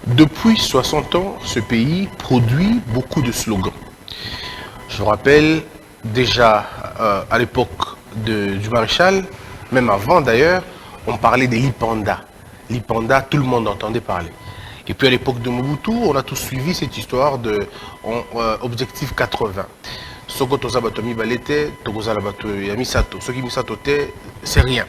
Depuis 60 ans, ce pays produit beaucoup de slogans. Je vous rappelle, déjà à l'époque du maréchal, même avant d'ailleurs, on parlait des Lipanda. Lipanda, tout le monde entendait parler. Et puis à l'époque de Mobutu, on a tous suivi cette histoire de Objectif 80. Soko toza bato mibalete, tokozala bato ya misato. Ce qui misato te, c'est rien.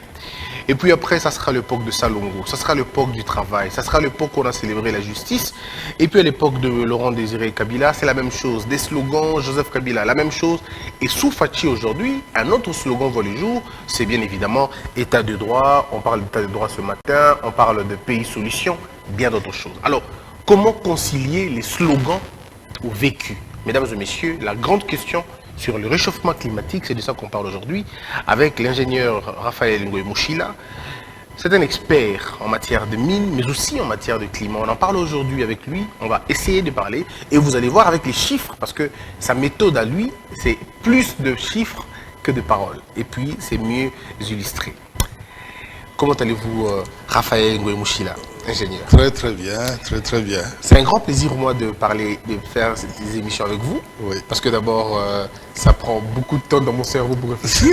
Et puis après, ça sera l'époque de Salongo, ça sera l'époque du travail, ça sera l'époque où on a célébré la justice. Et puis à l'époque de Laurent Désiré Kabila, c'est la même chose. Des slogans, Joseph Kabila, la même chose. Et sous Fachi aujourd'hui, un autre slogan voit le jour, c'est bien évidemment État de droit. On parle d'État de droit ce matin, on parle de pays solution, bien d'autres choses. Alors, comment concilier les slogans au vécu? Mesdames et messieurs, la grande question sur le réchauffement climatique, c'est de ça qu'on parle aujourd'hui, avec l'ingénieur Raphaël Ngoy Mouchila. C'est un expert en matière de mines, mais aussi en matière de climat. On en parle aujourd'hui avec lui, on va essayer de parler, et vous allez voir avec les chiffres, parce que sa méthode à lui, c'est plus de chiffres que de paroles. Et puis, c'est mieux illustré. Comment allez-vous, Raphaël Ngoy Mouchila, ingénieur? Très très bien, très très bien. C'est un grand plaisir pour moi de parler, de faire ces émissions avec vous. Oui. Parce que d'abord, ça prend beaucoup de temps dans mon cerveau pour réfléchir.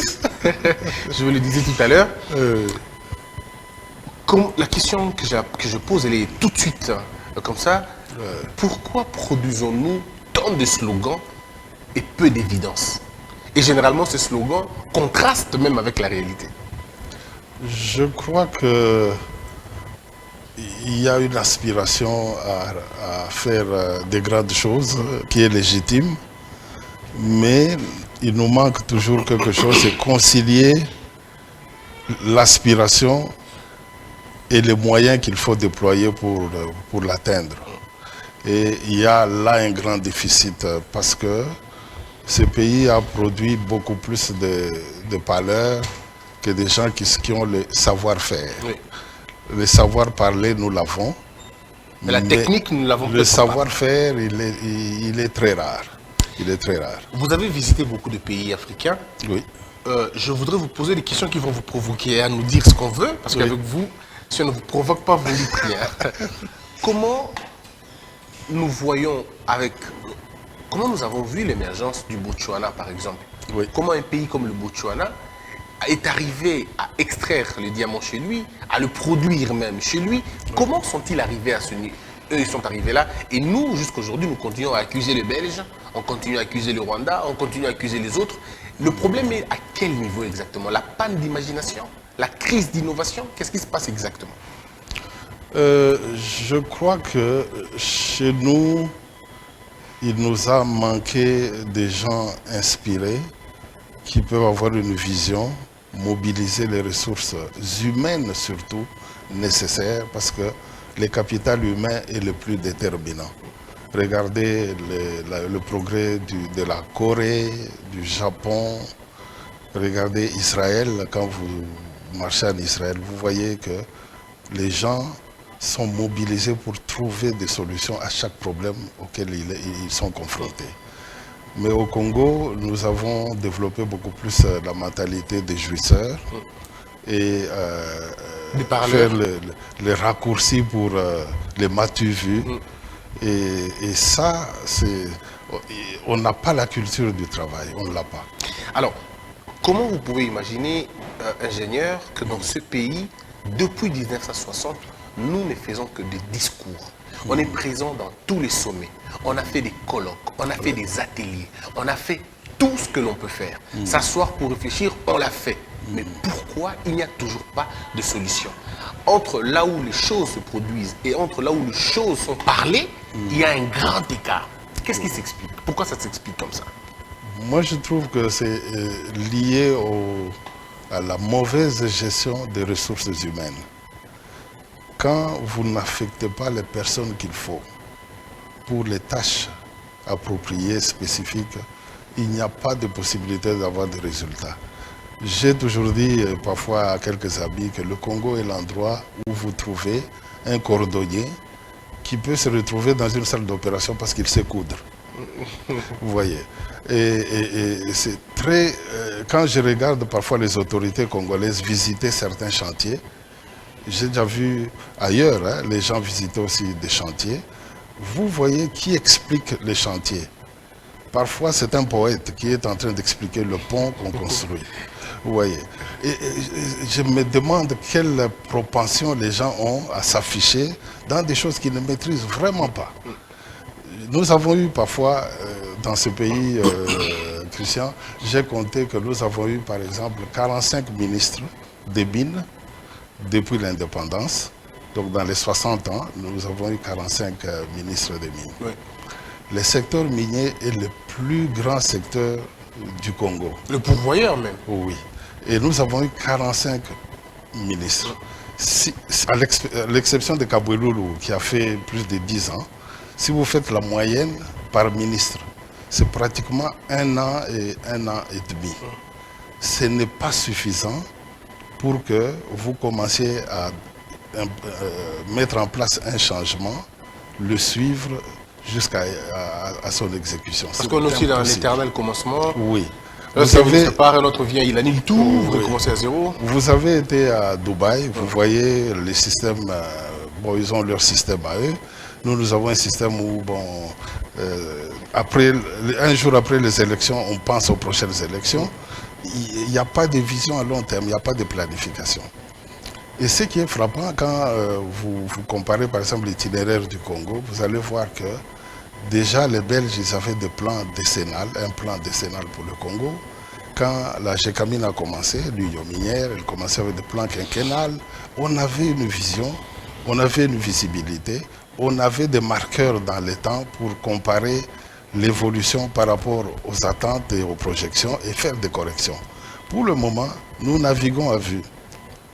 Je vous le disais tout à l'heure. La question que je pose, elle est tout de suite comme ça. Pourquoi produisons-nous tant de slogans et peu d'évidence? Et généralement, ces slogans contrastent même avec la réalité. Je crois que il y a une aspiration à faire des grandes choses qui est légitime, mais il nous manque toujours quelque chose, c'est concilier l'aspiration et les moyens qu'il faut déployer pour l'atteindre. Et il y a là un grand déficit parce que ce pays a produit beaucoup plus de valeurs que des gens qui ont le savoir-faire. Oui. Le savoir-parler, nous l'avons. Mais la technique, nous l'avons pas. Le savoir-faire, il est très rare. Il est très rare. Vous avez visité beaucoup de pays africains. Oui. Je voudrais vous poser des questions qui vont vous provoquer à nous dire ce qu'on veut, parce qu'avec vous, si on ne vous provoque pas, vous ne dites rien. Comment nous voyons comment nous avons vu l'émergence du Botswana, par exemple? Oui. Comment un pays comme le Botswana est arrivé à extraire le diamant chez lui, à le produire même chez lui? Comment sont-ils arrivés à ce niveau? Eux, ils sont arrivés là, et nous, jusqu'aujourd'hui, nous continuons à accuser les Belges, on continue à accuser le Rwanda, on continue à accuser les autres. Le problème est à quel niveau exactement? La panne d'imagination? La crise d'innovation? Qu'est-ce qui se passe exactement? Je crois que chez nous, il nous a manqué des gens inspirés qui peuvent avoir une vision, mobiliser les ressources humaines surtout nécessaires, parce que le capital humain est le plus déterminant. Regardez le progrès de la Corée, du Japon, regardez Israël. Quand vous marchez en Israël, vous voyez que les gens sont mobilisés pour trouver des solutions à chaque problème auquel ils sont confrontés. Mais au Congo, nous avons développé beaucoup plus la mentalité des jouisseurs et faire les raccourcis pour les m'as-tu vu. Et ça, on n'a pas la culture du travail, on ne l'a pas. Alors, comment vous pouvez imaginer, ingénieur, que dans ce pays, depuis 1960, nous ne faisons que des discours. On est présent dans tous les sommets. On a fait des colloques, on a fait des ateliers, on a fait tout ce que l'on peut faire. S'asseoir pour réfléchir, on l'a fait. Mais pourquoi il n'y a toujours pas de solution? Entre là où les choses se produisent et entre là où les choses sont parlées, il y a un grand écart. Qu'est-ce qui s'explique? Pourquoi ça s'explique comme ça? Moi, je trouve que c'est lié à la mauvaise gestion des ressources humaines. Quand vous n'affectez pas les personnes qu'il faut pour les tâches appropriées, spécifiques, il n'y a pas de possibilité d'avoir des résultats. J'ai toujours dit parfois à quelques amis que le Congo est l'endroit où vous trouvez un cordonnier qui peut se retrouver dans une salle d'opération parce qu'il sait coudre. Vous voyez. Et c'est très... quand je regarde parfois les autorités congolaises visiter certains chantiers, j'ai déjà vu ailleurs, hein, les gens visitaient aussi des chantiers. Vous voyez qui explique les chantiers. Parfois, c'est un poète qui est en train d'expliquer le pont qu'on construit. Vous voyez. Et je me demande quelle propension les gens ont à s'afficher dans des choses qu'ils ne maîtrisent vraiment pas. Nous avons eu parfois, dans ce pays, Christian, j'ai compté que nous avons eu, par exemple, 45 ministres des mines depuis l'indépendance. Donc, dans les 60 ans, nous avons eu 45 ministres des mines. Oui. Le secteur minier est le plus grand secteur du Congo. Le pourvoyeur même. Oui. Et nous avons eu 45 ministres. À l'exception de Kabouloulou, qui a fait plus de 10 ans, si vous faites la moyenne par ministre, c'est pratiquement 1 an et 1 an et demi. Ce n'est pas suffisant pour que vous commenciez à mettre en place un changement, le suivre jusqu'à son exécution. Parce qu'on est aussi dans l'éternel commencement. Oui. Vous savez, un autre vient, il annule tout, vous recommencez à zéro. Vous avez été à Dubaï, vous voyez les systèmes, bon, ils ont leur système à eux. Nous avons un système où, bon, un jour après les élections, on pense aux prochaines élections. Il n'y a pas de vision à long terme, il n'y a pas de planification. Et ce qui est frappant, quand vous comparez par exemple l'itinéraire du Congo, vous allez voir que déjà les Belges, ils avaient des plans décennales, un plan décennal pour le Congo. Quand la GECAMINE a commencé, l'Union minière, elle commençait avec des plans quinquennales. On avait une vision, on avait une visibilité, on avait des marqueurs dans le temps pour comparer l'évolution par rapport aux attentes et aux projections et faire des corrections. Pour le moment, nous naviguons à vue.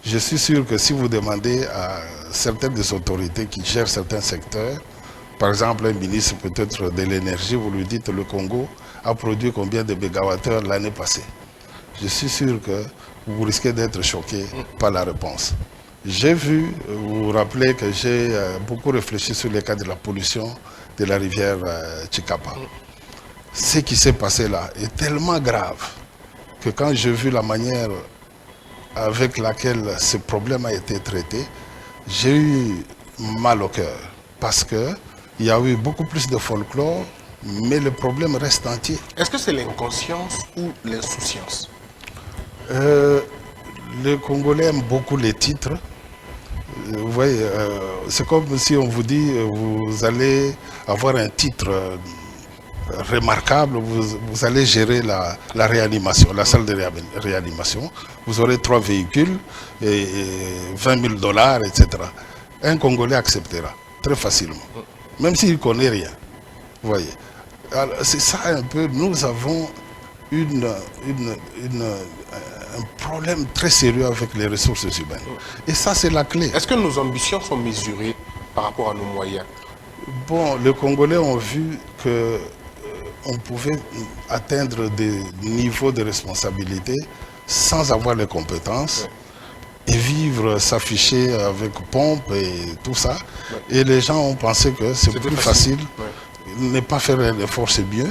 Je suis sûr que si vous demandez à certaines des autorités qui gèrent certains secteurs, par exemple un ministre peut-être de l'énergie, vous lui dites le Congo a produit combien de mégawattheures l'année passée. Je suis sûr que vous risquez d'être choqué par la réponse. J'ai vu, vous vous rappelez que j'ai beaucoup réfléchi sur les cas de la pollution de la rivière Chikapa. Ce qui s'est passé là est tellement grave que quand j'ai vu la manière avec laquelle ce problème a été traité, j'ai eu mal au cœur. Parce qu'il y a eu beaucoup plus de folklore, mais le problème reste entier. Est-ce que c'est l'inconscience ou l'insouciance? Les Congolais aiment beaucoup les titres. Vous voyez, c'est comme si on vous dit, vous allez avoir un titre remarquable, vous allez gérer la réanimation, la salle de réanimation. Vous aurez 3 véhicules et 20 000 $, etc. Un Congolais acceptera très facilement, même s'il ne connaît rien. Vous voyez. C'est ça un peu, nous avons un problème très sérieux avec les ressources humaines. Et ça, c'est la clé. Est-ce que nos ambitions sont mesurées par rapport à nos moyens? Bon, les Congolais ont vu que on pouvait atteindre des niveaux de responsabilité sans avoir les compétences et vivre, s'afficher avec pompe et tout ça. Et les gens ont pensé que c'est plus facile. Ne pas faire l'effort, c'est mieux.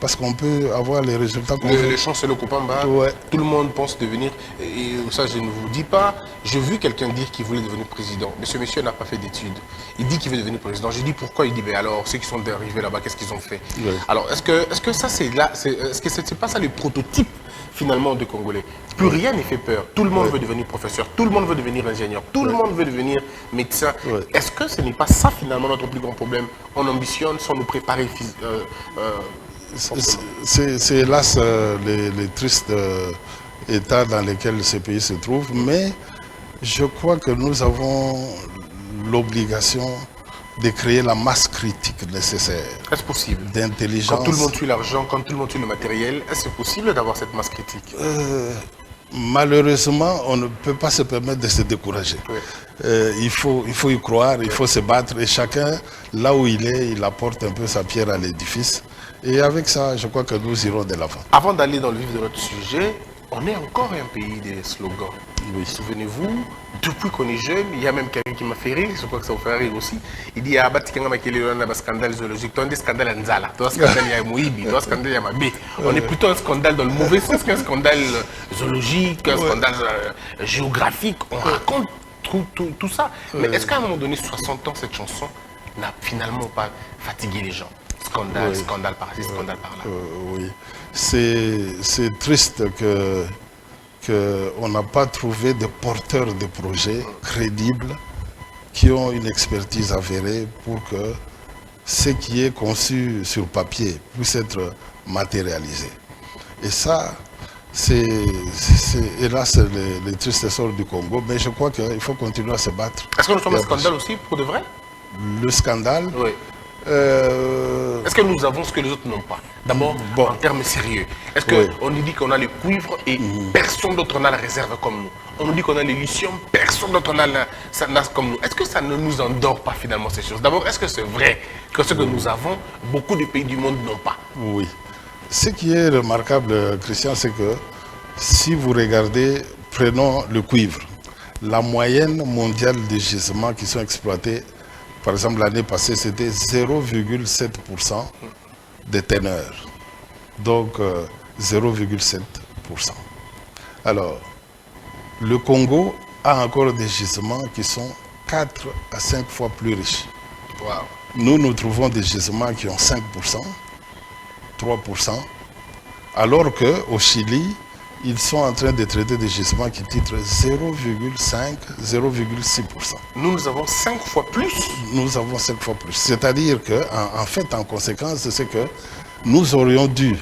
Parce qu'on peut avoir les résultats qu'on veut. Les chances, c'est le copain bas. Tout le monde pense devenir. Et ça, je ne vous dis pas. J'ai vu quelqu'un dire qu'il voulait devenir président. Mais ce monsieur n'a pas fait d'études. Il dit qu'il veut devenir président. J'ai dit pourquoi? Il dit ben alors, ceux qui sont arrivés là-bas, qu'est-ce qu'ils ont fait? Alors, est-ce que ça, c'est là? Est-ce que c'est pas ça le prototype finalement de Congolais? Plus rien ne fait peur. Tout le monde veut devenir professeur. Tout le monde veut devenir ingénieur. Tout le monde veut devenir médecin. Est-ce que ce n'est pas ça finalement notre plus grand problème? On ambitionne sans nous préparer c'est hélas les tristes états dans lesquels ce pays se trouve, mais je crois que nous avons l'obligation de créer la masse critique nécessaire. Est-ce possible? D'intelligence. Quand tout le monde tue l'argent, quand tout le monde tue le matériel, est-ce possible d'avoir cette masse critique? Malheureusement, on ne peut pas se permettre de se décourager. Il faut y croire, il faut se battre, et chacun, là où il est, il apporte un peu sa pierre à l'édifice. Et avec ça, je crois que nous irons de l'avant. Avant d'aller dans le vif de notre sujet, on est encore un pays des slogans. Souvenez-vous, depuis qu'on est jeune, il y a même quelqu'un qui m'a fait rire, je crois que ça vous fait rire aussi. Il dit, ah, un scandale zoologique, un scandale en Nzala, un scandale à Moïbi, un scandale à Mabé. On est plutôt un scandale dans le mauvais sens qu'un scandale zoologique, un scandale géographique. On raconte tout ça. Mais est-ce qu'à un moment donné, 60 ans, cette chanson n'a finalement pas fatigué les gens? Scandale, scandale par-ci, scandale par-là. Oui, c'est triste qu'on n'a pas trouvé de porteurs de projets crédibles qui ont une expertise avérée pour que ce qui est conçu sur papier puisse être matérialisé. Et ça, c'est hélas les tristes sorts du Congo, mais je crois qu'il faut continuer à se battre. Est-ce que nous sommes un scandale aussi, pour de vrai? Le scandale. Oui. Est-ce que nous avons ce que les autres n'ont pas? D'abord, en termes sérieux. Est-ce qu'on nous dit qu'on a le cuivre et personne d'autre n'a la réserve comme nous? On nous dit qu'on a le lithium, personne d'autre n'a comme nous. Est-ce que ça ne nous endort pas finalement ces choses? D'abord, est-ce que c'est vrai que ce que nous avons, beaucoup de pays du monde n'ont pas? Oui. Ce qui est remarquable, Christian, c'est que si vous regardez, prenons le cuivre, la moyenne mondiale des gisements qui sont exploités, par exemple l'année passée, c'était 0,7% des teneurs. Donc 0,7%. Alors, le Congo a encore des gisements qui sont 4 à 5 fois plus riches. Wow. Nous trouvons des gisements qui ont 5%, 3%, alors qu'au Chili, ils sont en train de traiter des gisements qui titrent 0,5, 0,6%. Nous avons 5 fois plus. Nous avons 5 fois plus. C'est-à-dire qu'en fait, en conséquence, c'est que nous aurions dû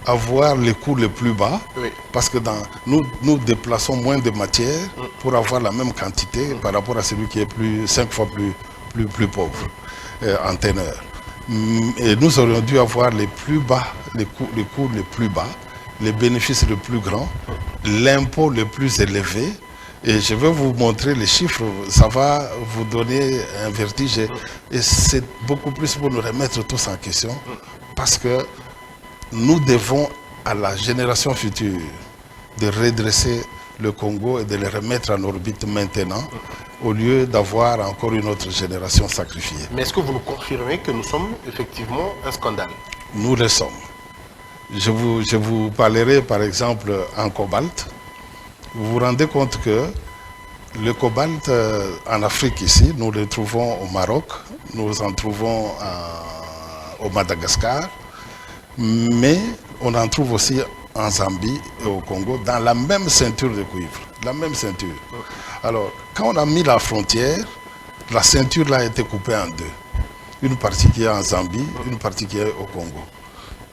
avoir les coûts les plus bas, parce que nous déplaçons moins de matière pour avoir la même quantité par rapport à celui qui est 5 fois plus pauvre en teneur. Et nous aurions dû avoir les plus bas, les coûts les plus bas, les bénéfices les plus grands, l'impôt le plus élevé. Et je vais vous montrer les chiffres, ça va vous donner un vertige. Et c'est beaucoup plus pour nous remettre tous en question, parce que nous devons à la génération future de redresser le Congo et de le remettre en orbite maintenant, au lieu d'avoir encore une autre génération sacrifiée. Mais est-ce que vous nous confirmez que nous sommes effectivement un scandale? Nous le sommes. Je vous parlerai par exemple en cobalt. Vous vous rendez compte que le cobalt en Afrique ici, nous le trouvons au Maroc, nous en trouvons au Madagascar, mais on en trouve aussi en Zambie et au Congo, dans la même ceinture de cuivre, la même ceinture. Alors, quand on a mis la frontière, la ceinture là a été coupée en deux. Une partie qui est en Zambie, une partie qui est au Congo.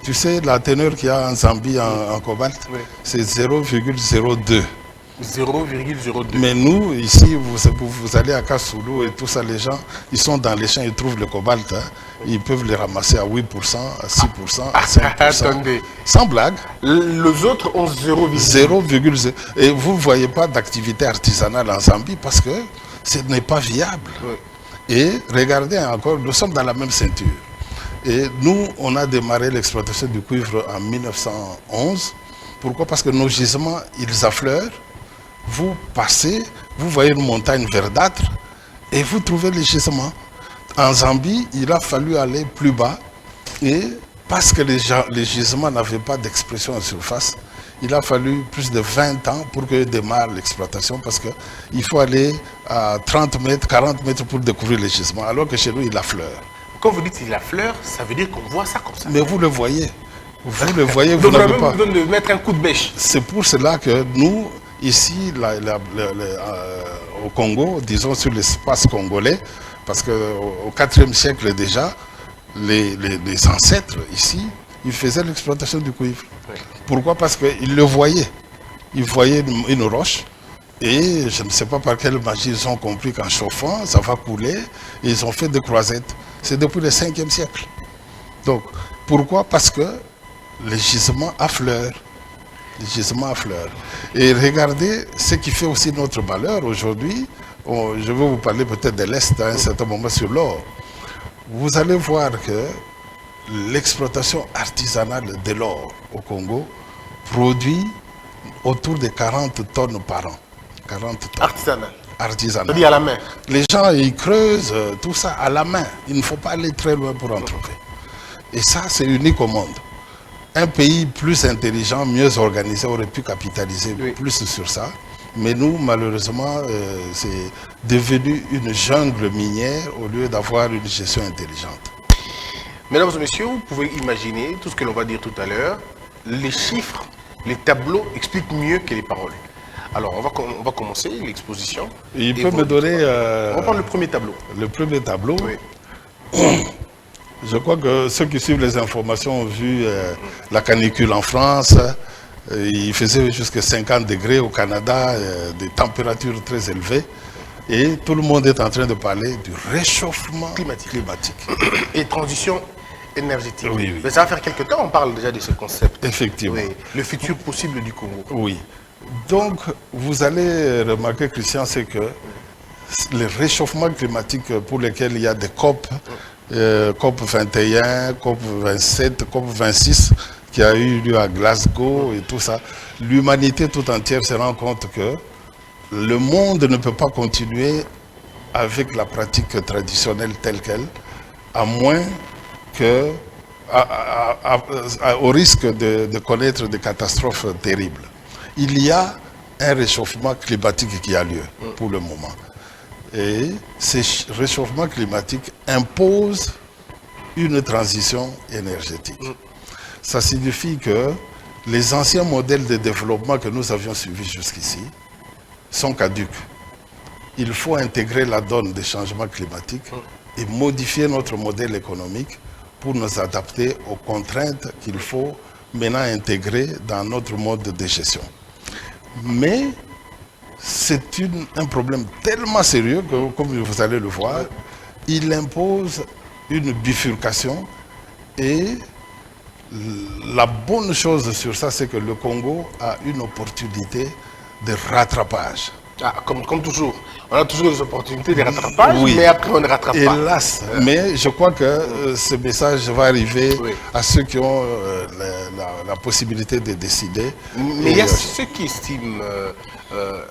Tu sais, la teneur qu'il y a en Zambie en cobalt, c'est 0,02. 0,02. Mais nous, ici, vous allez à Kassoulou et tout ça, les gens, ils sont dans les champs, ils trouvent le cobalt. Hein, ils peuvent les ramasser à 8%, à 6%, à 5%. Attendez. Sans blague. Les autres ont 0,0. Et vous ne voyez pas d'activité artisanale en Zambie parce que ce n'est pas viable. Et regardez encore, nous sommes dans la même ceinture. Et nous, on a démarré l'exploitation du cuivre en 1911. Pourquoi? Parce que nos gisements, ils affleurent. Vous passez, vous voyez une montagne verdâtre et vous trouvez les gisements. En Zambie, il a fallu aller plus bas et parce que les gisements n'avaient pas d'expression en surface, il a fallu plus de 20 ans pour que démarre l'exploitation parce qu'il faut aller à 30 mètres, 40 mètres pour découvrir les gisements, alors que chez nous, il affleure. Quand vous dites qu'il affleure, ça veut dire qu'on voit ça comme ça. Mais vous le voyez. Vous le voyez, vous n'avez pas. Vous de mettre un coup de bêche. C'est pour cela que nous, ici, au Congo, disons sur l'espace congolais, parce qu'au IVe siècle déjà, les ancêtres ici, ils faisaient l'exploitation du cuivre. Pourquoi? Parce qu'ils le voyaient. Ils voyaient une roche et je ne sais pas par quelle magie ils ont compris qu'en chauffant, ça va couler et ils ont fait des croisettes. C'est depuis le 5e siècle. Donc, pourquoi? Parce que les gisements affleurent. Les gisements affleurent. Et regardez ce qui fait aussi notre malheur aujourd'hui. Je vais vous parler peut-être de l'Est à un certain moment sur l'or. Vous allez voir que l'exploitation artisanale de l'or au Congo produit autour de 40 tonnes par an. 40 tonnes. Artisanal. Artisanal. C'est-à-dire à la main. Les gens, ils creusent tout ça à la main. Il ne faut pas aller très loin pour en trouver. Et ça, c'est unique au monde. Un pays plus intelligent, mieux organisé, aurait pu capitaliser plus sur ça. Mais nous, malheureusement, c'est devenu une jungle minière au lieu d'avoir une gestion intelligente. Mesdames et messieurs, vous pouvez imaginer tout ce que l'on va dire tout à l'heure. Les chiffres, les tableaux expliquent mieux que les paroles. Alors, on va commencer l'exposition. Il peut me donner... on va prendre le premier tableau. Le premier tableau. Oui. Je crois que ceux qui suivent les informations ont vu la canicule en France. Il faisait jusqu'à 50 degrés au Canada, des températures très élevées. Et tout le monde est en train de parler du réchauffement climatique. Et transition énergétique. Oui, oui. Mais ça va faire quelques temps, on parle déjà de ce concept. Effectivement. Oui. Le futur possible du Congo. Oui. Donc, vous allez remarquer, Christian, c'est que les réchauffements climatiques pour lesquels il y a des COP, COP 21, COP 27, COP 26, qui a eu lieu à Glasgow et tout ça, l'humanité tout entière se rend compte que le monde ne peut pas continuer avec la pratique traditionnelle telle qu'elle, à moins que, au risque de connaître des catastrophes terribles. Il y a un réchauffement climatique qui a lieu pour le moment. Et ces réchauffements climatiques imposent une transition énergétique. Ça signifie que les anciens modèles de développement que nous avions suivis jusqu'ici sont caducs. Il faut intégrer la donne des changements climatiques et modifier notre modèle économique pour nous adapter aux contraintes qu'il faut maintenant intégrer dans notre mode de gestion. Mais c'est un problème tellement sérieux que, comme vous allez le voir, il impose une bifurcation et la bonne chose sur ça, c'est que le Congo a une opportunité de rattrapage. Ah, comme toujours. On a toujours des opportunités de rattrapage, Oui. mais après on ne rattrape pas. Hélas, mais je crois que ce message va arriver Oui. à ceux qui ont la possibilité de décider. Mais il y a ceux qui estiment,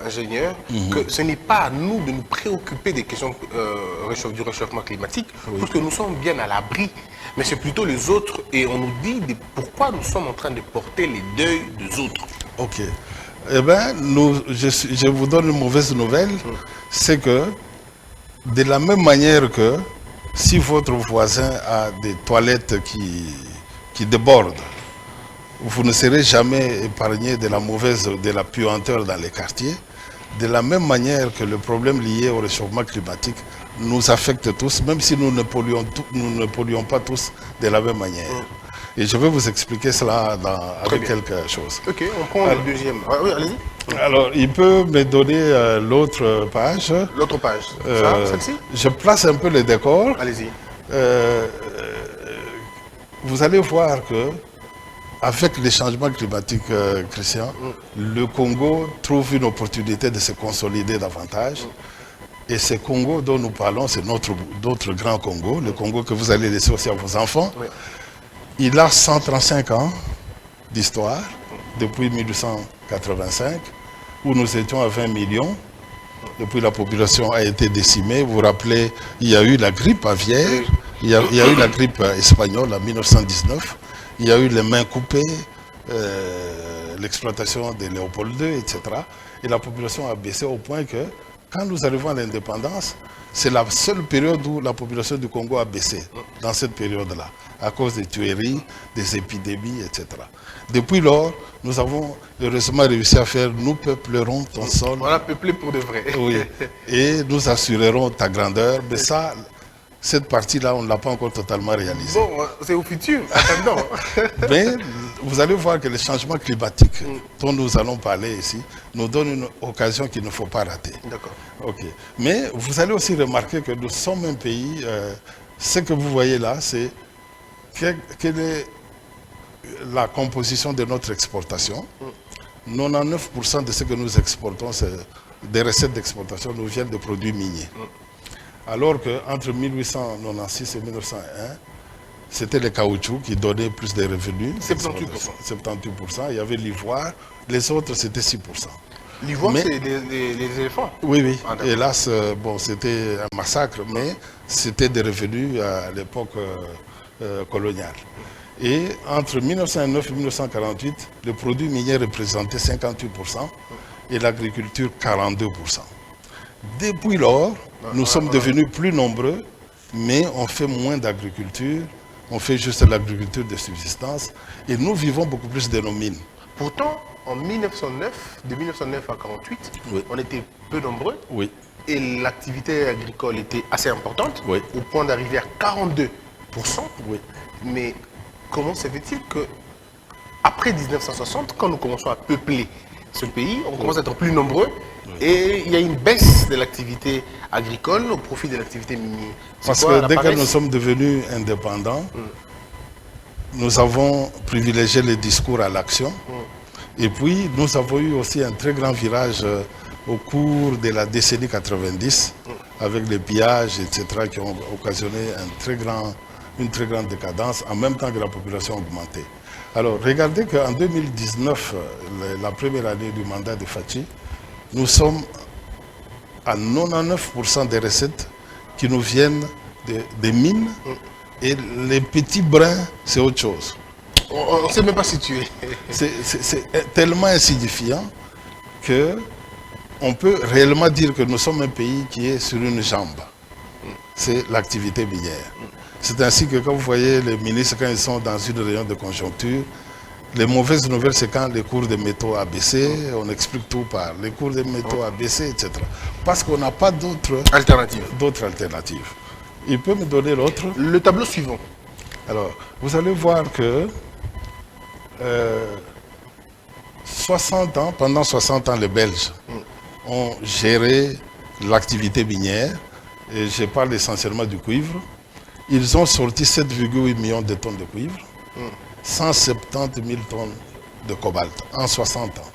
ingénieurs, que ce n'est pas à nous de nous préoccuper des questions du réchauffement climatique, parce que nous sommes bien à l'abri. Mais c'est plutôt les autres, et on nous dit pourquoi nous sommes en train de porter les deuils des autres. Ok. Eh bien, je vous donne une mauvaise nouvelle, c'est que de la même manière que si votre voisin a des toilettes qui débordent, vous ne serez jamais épargné de la puanteur dans les quartiers. De la même manière que le problème lié au réchauffement climatique nous affecte tous, même si nous ne polluons pas tous de la même manière. Et je vais vous expliquer cela avec quelque chose. Ok, on prend le deuxième. Ah, oui, allez-y. Alors, il peut me donner l'autre page. L'autre page. Celle-ci. Je place un peu le décor. Allez-y. Vous allez voir que avec les changements climatiques, Christian, le Congo trouve une opportunité de se consolider davantage. Et ce Congo dont nous parlons, c'est notre grand Congo, le Congo que vous allez laisser aussi à vos enfants. Oui. Il a 135 ans d'histoire, depuis 1885, où nous étions à 20 millions. Depuis, la population a été décimée. Vous vous rappelez, il y a eu la grippe aviaire, il y a eu la grippe espagnole en 1919, il y a eu les mains coupées, l'exploitation de Léopold II, etc. Et la population a baissé au point que, quand nous arrivons à l'indépendance, c'est la seule période où la population du Congo a baissé, dans cette période-là, à cause des tueries, des épidémies, etc. Depuis lors, nous avons heureusement réussi à faire « Nous peuplerons ton sol ». On a peuplé pour de vrai. Oui, et nous assurerons ta grandeur. Mais ça, cette partie-là, on ne l'a pas encore totalement réalisée. Bon, c'est au futur, attendons. Mais vous allez voir que les changements climatiques dont nous allons parler ici nous donnent une occasion qu'il ne faut pas rater. D'accord. Ok. Mais vous allez aussi remarquer que nous sommes un pays, ce que vous voyez là, c'est quelle est la composition de notre exportation. 99% de ce que nous exportons, des recettes d'exportation, nous viennent de produits miniers. Alors qu'entre 1896 et 1901, c'était le caoutchouc qui donnait plus de revenus. 78%. 78%. Il y avait l'ivoire. Les autres, c'était 6%. L'ivoire, c'est les éléphants. Oui, oui. Ah, hélas, bon, c'était un massacre, mais c'était des revenus à l'époque coloniale. Et entre 1909 et 1948, le produit minier représentait 58%. et l'agriculture 42%. Depuis lors, nous sommes devenus plus nombreux, mais on fait moins d'agriculture, on fait juste l'agriculture de subsistance et nous vivons beaucoup plus de nos mines. Pourtant, en 1909, de 1909 à 1948, Oui. on était peu nombreux Oui, et l'activité agricole était assez importante, Oui. au point d'arriver à 42%. oui. Mais comment se fait-il que après 1960, quand nous commençons à peupler ce pays, on commence à être plus nombreux et il y a une baisse de l'activité agricole au profit de l'activité minière? C'est Parce quoi que la dès que paresse? nous sommes devenus indépendants, nous avons privilégié le discours à l'action. Et puis, nous avons eu aussi un très grand virage au cours de la décennie 90, avec les pillages, etc., qui ont occasionné une très grande décadence, en même temps que la population a augmenté. Alors, regardez qu'en 2019, la première année du mandat de Fathi, nous sommes à 99% des recettes qui nous viennent des mines, et les petits brins, c'est autre chose. On ne sait même pas situer. C'est tellement insignifiant que on peut réellement dire que nous sommes un pays qui est sur une jambe. C'est l'activité minière. C'est ainsi que quand vous voyez les ministres, quand ils sont dans une réunion de conjoncture, les mauvaises nouvelles, c'est quand les cours des métaux a baissé, on explique tout par les cours des métaux a baissé, etc. Parce qu'on n'a pas d'autres alternatives. Il peut me donner l'autre? Le tableau suivant. Alors, vous allez voir que pendant 60 ans, les Belges ont géré l'activité minière, et je parle essentiellement du cuivre. Ils ont sorti 7,8 millions de tonnes de cuivre, 170 000 tonnes de cobalt en 60 ans.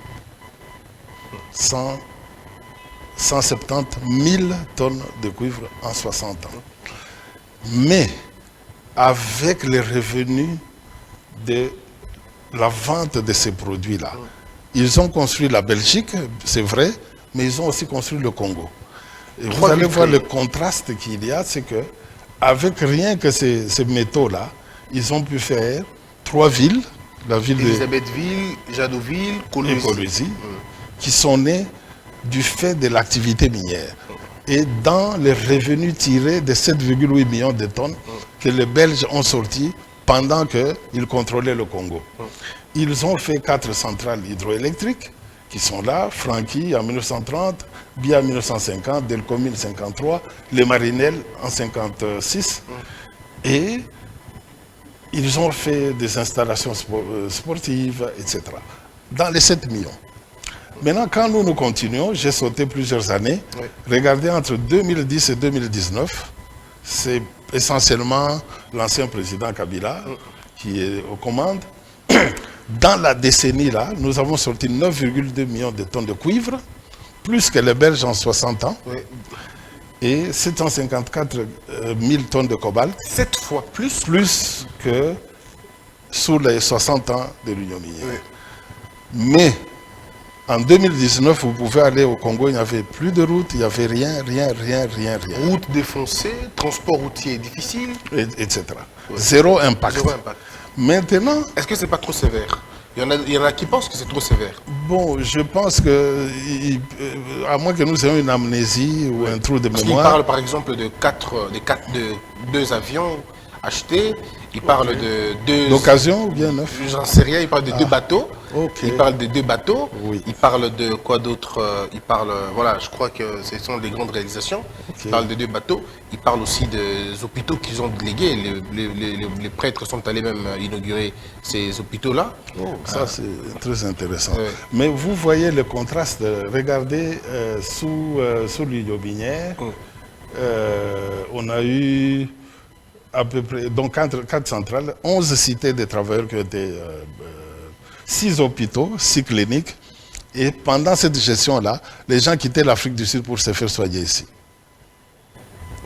170 000 tonnes de cuivre en 60 ans. Mais avec les revenus de la vente de ces produits-là, ils ont construit la Belgique, c'est vrai, mais ils ont aussi construit le Congo. Et vous allez voir le contraste qu'il y a, c'est que avec rien que ces métaux-là, ils ont pu faire 3 villes, la ville Elisabethville, Jadoville, et Kolwezi, qui sont nées du fait de l'activité minière. Et dans les revenus tirés de 7,8 millions de tonnes que les Belges ont sortis pendant qu'ils contrôlaient le Congo. Ils ont fait 4 centrales hydroélectriques qui sont là, Franky en 1930, Bia en 1950, Delcomine en 1953, les Marinelles en 1956. Et ils ont fait des installations sportives, etc. Dans les 7 millions. Maintenant, quand nous continuons, j'ai sauté plusieurs années. Oui. Regardez, entre 2010 et 2019, c'est essentiellement l'ancien président Kabila qui est aux commandes. Dans la décennie là, nous avons sorti 9,2 millions de tonnes de cuivre, plus que les Belges en 60 ans, oui. Et 754 000 tonnes de cobalt. 7 fois plus? Plus que sous les 60 ans de l'Union minière. Oui. Mais en 2019, vous pouvez aller au Congo, il n'y avait plus de route, il n'y avait rien. Route défoncée, transport routier difficile, etc. Oui. Zéro impact. Maintenant... Est-ce que ce n'est pas trop sévère? Il y en a qui pensent que c'est trop sévère. Bon, je pense que, à moins que nous ayons une amnésie ou un trou de mémoire... Il parle par exemple de 2 avions achetés, il parle de 2... D'occasion ou bien 9? J'en sais rien, il parle de 2 bateaux. Okay. Il parle de 2 bateaux, oui. Il parle de quoi d'autre? Il parle, voilà, je crois que ce sont des grandes réalisations. Okay. Il parle de 2 bateaux, il parle aussi des hôpitaux qu'ils ont délégués. Les prêtres sont allés même inaugurer ces hôpitaux-là. Oh, ça c'est très intéressant. Mais vous voyez le contraste, regardez, sous l'Union minière, on a eu à peu près, donc 4 centrales, 11 cités de travailleurs qui ont été... 6 hôpitaux, 6 cliniques, et pendant cette gestion-là, les gens quittaient l'Afrique du Sud pour se faire soigner ici.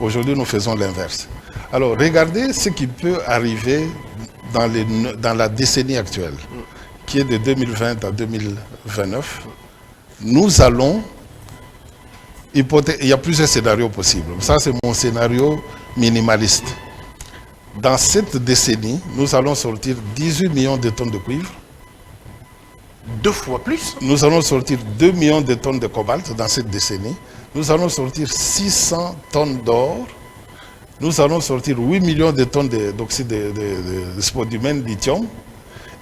Aujourd'hui, nous faisons l'inverse. Alors, regardez ce qui peut arriver dans la décennie actuelle, qui est de 2020 à 2029. Nous allons il y a plusieurs scénarios possibles. Ça, c'est mon scénario minimaliste. Dans cette décennie, nous allons sortir 18 millions de tonnes de cuivre. 2 fois plus. Nous allons sortir 2 millions de tonnes de cobalt dans cette décennie. Nous allons sortir 600 tonnes d'or. Nous allons sortir 8 millions de tonnes d'oxyde de spodumène, lithium.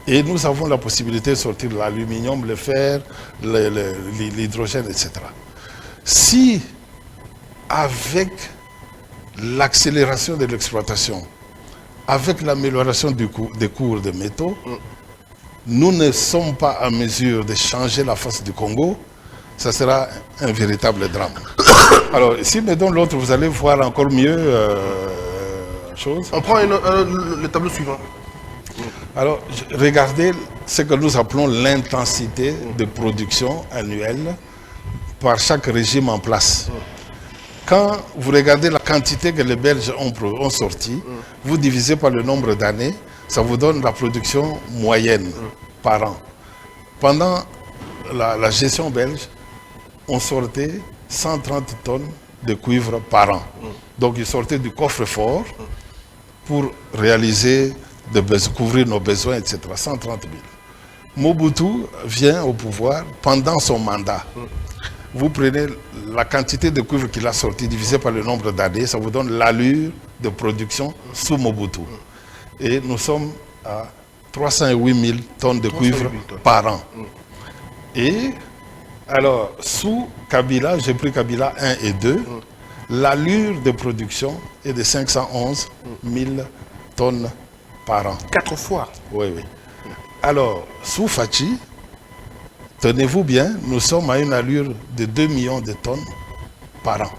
Et nous avons la possibilité de sortir l'aluminium, le fer, l'hydrogène, etc. Si, avec l'accélération de l'exploitation, avec l'amélioration des cours des métaux, nous ne sommes pas en mesure de changer la face du Congo, ça sera un véritable drame. Alors, si me donne l'autre, vous allez voir encore mieux chose. On prend le tableau suivant. Alors, regardez ce que nous appelons l'intensité de production annuelle par chaque régime en place. Quand vous regardez la quantité que les Belges ont sorti, vous divisez par le nombre d'années, ça vous donne la production moyenne par an. Pendant la gestion belge, on sortait 130 tonnes de cuivre par an. Donc ils sortaient du coffre-fort pour réaliser, couvrir nos besoins, etc. 130 000. Mobutu vient au pouvoir pendant son mandat. Vous prenez la quantité de cuivre qu'il a sorti divisé par le nombre d'années, ça vous donne l'allure de production sous Mobutu. Et nous sommes à 308 000 tonnes de cuivre par an. Et alors, sous Kabila, j'ai pris Kabila 1 et 2, l'allure de production est de 511 000 tonnes par an. 4 fois. Oui, oui. Alors, sous Fachi, tenez-vous bien, nous sommes à une allure de 2 millions de tonnes par an.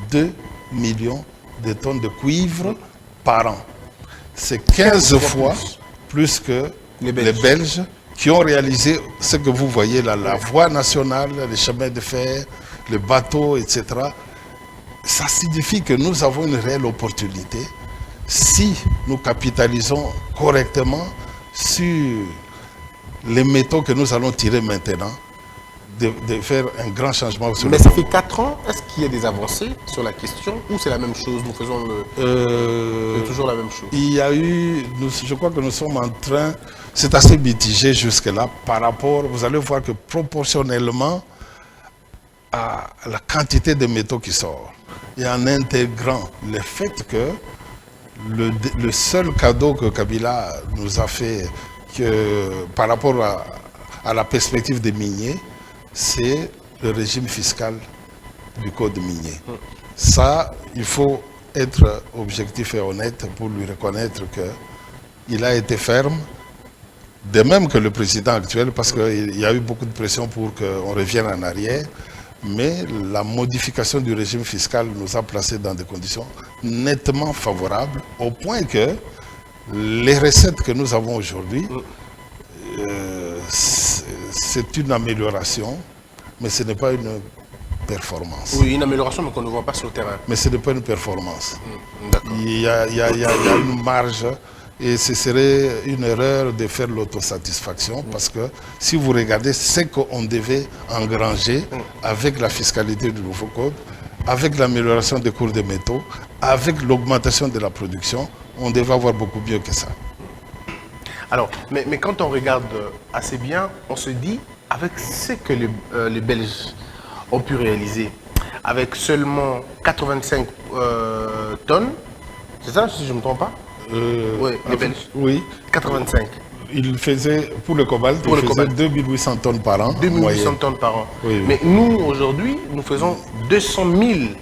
2 millions de tonnes de cuivre par an. C'est 15 fois plus que les Belges qui ont réalisé ce que vous voyez là, la voie nationale, les chemins de fer, les bateaux, etc. Ça signifie que nous avons une réelle opportunité si nous capitalisons correctement sur les métaux que nous allons tirer maintenant, de faire un grand changement. Mais ça fait 4 ans, est-ce qu'il y a des avancées sur la question ou c'est la même chose? Nous faisons c'est toujours la même chose. Il y a eu, je crois que nous sommes en train, c'est assez mitigé jusque-là par rapport, vous allez voir que proportionnellement à la quantité de métaux qui sort, et en intégrant le fait que le seul cadeau que Kabila nous a fait par rapport à la perspective des miniers, c'est le régime fiscal du code minier. Ça, il faut être objectif et honnête pour lui reconnaître qu'il a été ferme, de même que le président actuel, parce qu'il y a eu beaucoup de pression pour qu'on revienne en arrière, mais la modification du régime fiscal nous a placés dans des conditions nettement favorables, au point que les recettes que nous avons aujourd'hui, c'est une amélioration, mais ce n'est pas une performance. Oui, une amélioration, mais qu'on ne voit pas sur le terrain. Mais ce n'est pas une performance. Il y a une marge, et ce serait une erreur de faire l'autosatisfaction, parce que si vous regardez ce qu'on devait engranger avec la fiscalité du nouveau code, avec l'amélioration des cours des métaux, avec l'augmentation de la production, on devait avoir beaucoup mieux que ça. Alors, mais quand on regarde assez bien, on se dit, avec ce que les Belges ont pu réaliser, avec seulement 85 tonnes, c'est ça si je ne me trompe pas? Oui, les Belges. Oui. 85. Il faisait, pour le cobalt, il faisait 2800 tonnes par an. 2800 tonnes par an. Oui, oui. Mais nous, aujourd'hui, nous faisons 200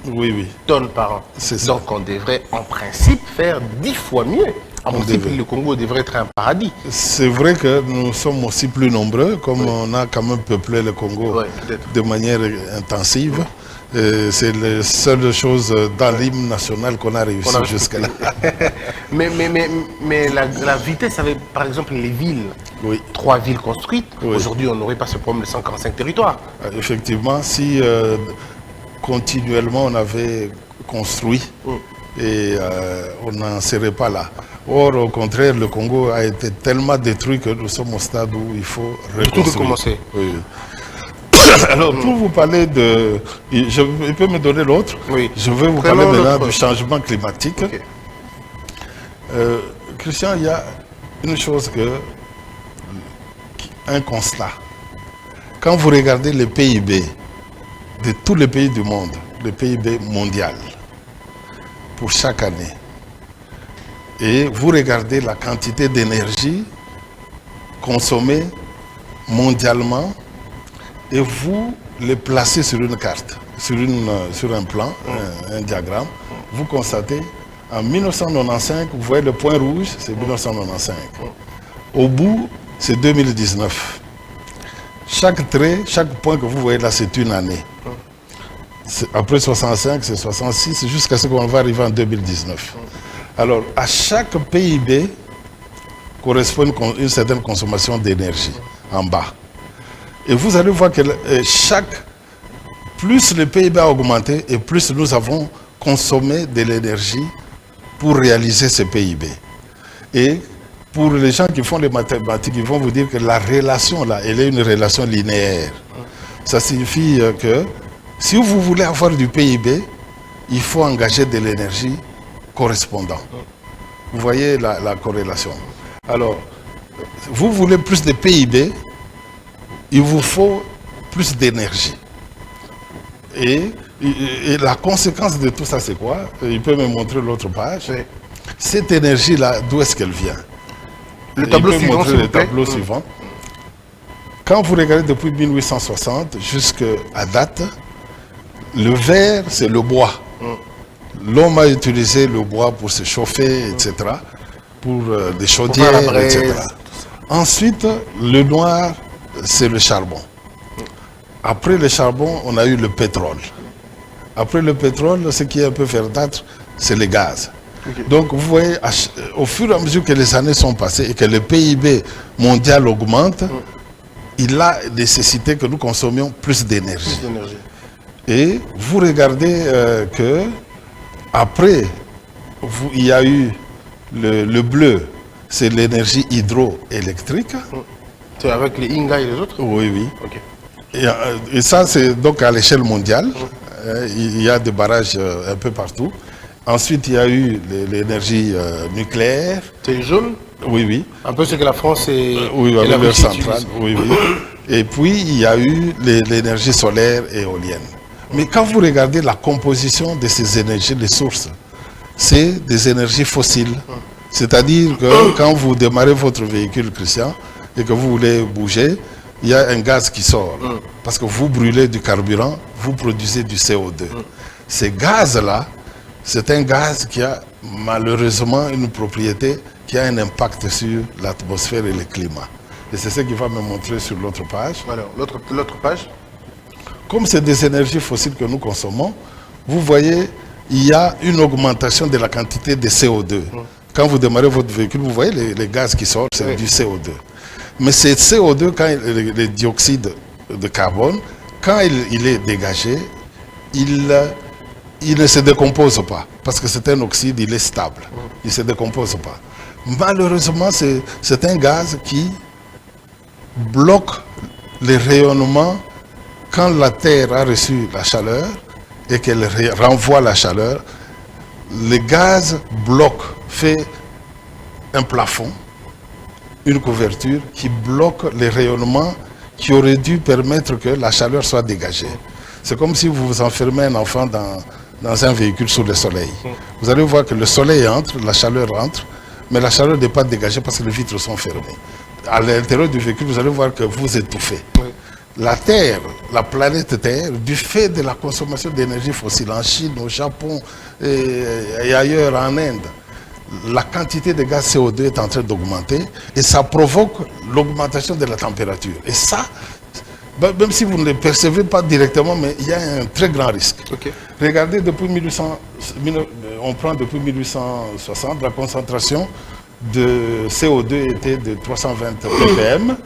000 tonnes par an. Donc on devrait, en principe, faire 10 fois mieux. En principe, le Congo devrait être un paradis. C'est vrai que nous sommes aussi plus nombreux, comme on a quand même peuplé le Congo de manière intensive. C'est la seule chose dans l'hymne national qu'on a réussi jusque-là. mais la vitesse avec, par exemple, les villes, 3 villes construites, aujourd'hui, on n'aurait pas ce problème de 145 territoires. Effectivement, si continuellement on avait construit, et on n'en serait pas là. Or, au contraire, le Congo a été tellement détruit que nous sommes au stade où il faut recommencer. Oui. Alors, pour vous parler de... Je peux me donner l'autre? Oui. Je vais vous parler maintenant du changement climatique. Okay. Christian, il y a une chose un constat quand vous regardez le PIB de tous les pays du monde, le PIB mondial, pour chaque année, et vous regardez la quantité d'énergie consommée mondialement, et vous les placez sur une carte, sur un plan, un diagramme, vous constatez, en 1995, vous voyez le point rouge, c'est 1995. Au bout, c'est 2019. Chaque trait, chaque point que vous voyez là, c'est une année. Après 65, c'est 66, jusqu'à ce qu'on va arriver en 2019. Alors, à chaque PIB correspond une certaine consommation d'énergie en bas. Et vous allez voir que plus le PIB a augmenté et plus nous avons consommé de l'énergie pour réaliser ce PIB. Et pour les gens qui font les mathématiques, ils vont vous dire que la relation là, elle est une relation linéaire. Ça signifie que si vous voulez avoir du PIB, il faut engager de l'énergie correspondante. Vous voyez la corrélation. Alors, vous voulez plus de PIB, il vous faut plus d'énergie. Et la conséquence de tout ça, c'est quoi? Il peut me montrer l'autre page. Oui. Cette énergie-là, d'où est-ce qu'elle vient? Le tableau il peut suivant, montrer le tableau suivant. Quand vous regardez depuis 1860 jusqu'à date, le vert, c'est le bois. L'homme a utilisé le bois pour se chauffer, etc., pour des chaudières, etc. Ensuite, le noir, c'est le charbon. Après le charbon, on a eu le pétrole. Après le pétrole, ce qui est un peu verdâtre, c'est le gaz. Okay. Donc, vous voyez, au fur et à mesure que les années sont passées et que le PIB mondial augmente, il a nécessité que nous consommions plus d'énergie. Et vous regardez que après, il y a eu le bleu, c'est l'énergie hydroélectrique. C'est avec les Inga et les autres? Oui, oui. Okay. Et ça, c'est donc à l'échelle mondiale. Il y a des barrages un peu partout. Ensuite, il y a eu l'énergie nucléaire. C'est jaune? Oui, oui. Un peu ce que la France et, oui, et la Russie centrale. Oui, oui. Et puis, il y a eu l'énergie solaire et éolienne. Mais quand vous regardez la composition de ces énergies, les sources, c'est des énergies fossiles. C'est-à-dire que quand vous démarrez votre véhicule, Christian, et que vous voulez bouger, il y a un gaz qui sort. Parce que vous brûlez du carburant, vous produisez du CO2. Ces gaz-là, c'est un gaz qui a malheureusement une propriété qui a un impact sur l'atmosphère et le climat. Et c'est ce qui va me montrer sur l'autre page. Alors, l'autre page. Comme c'est des énergies fossiles que nous consommons, vous voyez, il y a une augmentation de la quantité de CO2. Quand vous démarrez votre véhicule, vous voyez les gaz qui sortent, c'est du CO2. Mais ce CO2, quand le dioxyde de carbone, quand il est dégagé, il ne se décompose pas. Parce que c'est un oxyde, il est stable. Il ne se décompose pas. Malheureusement, c'est un gaz qui bloque le rayonnement quand la Terre a reçu la chaleur et qu'elle renvoie la chaleur. Le gaz bloque, fait un plafond, une couverture qui bloque les rayonnements qui auraient dû permettre que la chaleur soit dégagée. C'est comme si vous enfermez un enfant dans un véhicule sous le soleil. Vous allez voir que le soleil entre, la chaleur entre, mais la chaleur n'est pas dégagée parce que les vitres sont fermées. À l'intérieur du véhicule, vous allez voir que vous étouffez. La Terre, la planète Terre, du fait de la consommation d'énergie fossile en Chine, au Japon et ailleurs en Inde, la quantité de gaz CO2 est en train d'augmenter et ça provoque l'augmentation de la température. Et ça, même si vous ne le percevez pas directement, mais il y a un très grand risque. Okay. Regardez, on prend depuis 1860, la concentration de CO2 était de 320 ppm,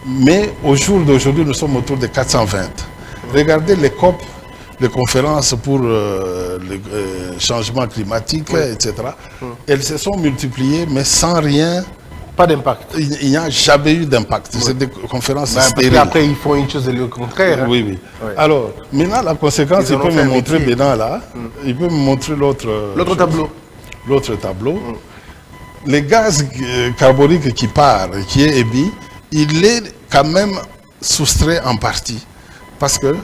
mais au jour d'aujourd'hui, nous sommes autour de 420. Regardez les COP, les conférences pour le changement climatique, etc. Elles se sont multipliées, mais sans rien. Pas d'impact. Il n'y a jamais eu d'impact. C'est des conférences stériles. Après, ils font une chose et le contraire. Oui, oui. Alors, maintenant, la conséquence, il peut me montrer maintenant là. Il peut me montrer l'autre tableau. L'autre tableau. Les gaz carboniques qui part, qui est émis, il est quand même soustrait en partie. Parce que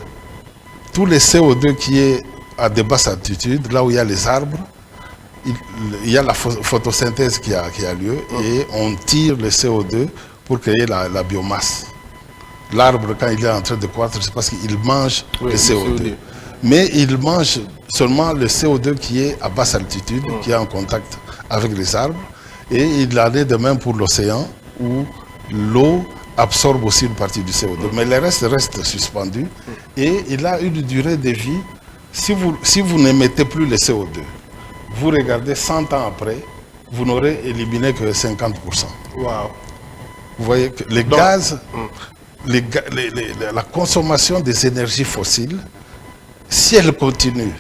tous les CO2 qui est à de basses altitudes, là où il y a les arbres, il y a la photosynthèse qui a lieu et on tire le CO2 pour créer la biomasse. L'arbre, quand il est en train de croître, c'est parce qu'il mange le CO2. Mais il mange seulement le CO2 qui est à basse altitude, qui est en contact avec les arbres. Et il en est de même pour l'océan, où l'eau absorbe aussi une partie du CO2. Mais le reste reste suspendu. Et il a une durée de vie. Si vous n'émettez plus le CO2, vous regardez 100 ans après, vous n'aurez éliminé que 50%. Wow. Vous voyez que les gaz, la consommation des énergies fossiles, si elle continue,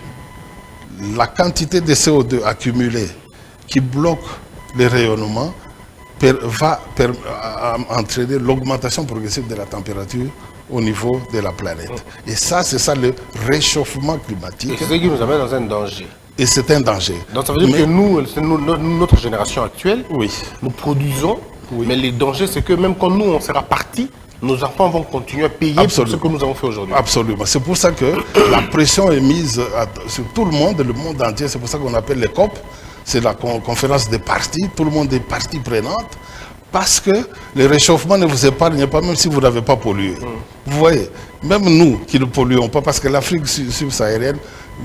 la quantité de CO2 accumulée qui bloque les rayonnements va entraîner l'augmentation progressive de la température au niveau de la planète. Et ça, c'est ça le réchauffement climatique. Et c'est ce qui nous amène dans un danger. Et c'est un danger. Donc ça veut dire que nous, notre génération actuelle, oui, nous produisons, mais le danger, c'est que même quand nous, on sera partis, nos enfants vont continuer à payer pour ce que nous avons fait aujourd'hui. Absolument. C'est pour ça que la pression est mise sur tout le monde entier. C'est pour ça qu'on appelle les COP. C'est la conférence des parties. Tout le monde est partie prenante. Parce que le réchauffement ne vous épargne pas, même si vous n'avez pas pollué. Vous voyez, même nous qui ne polluons pas, parce que l'Afrique subsaharienne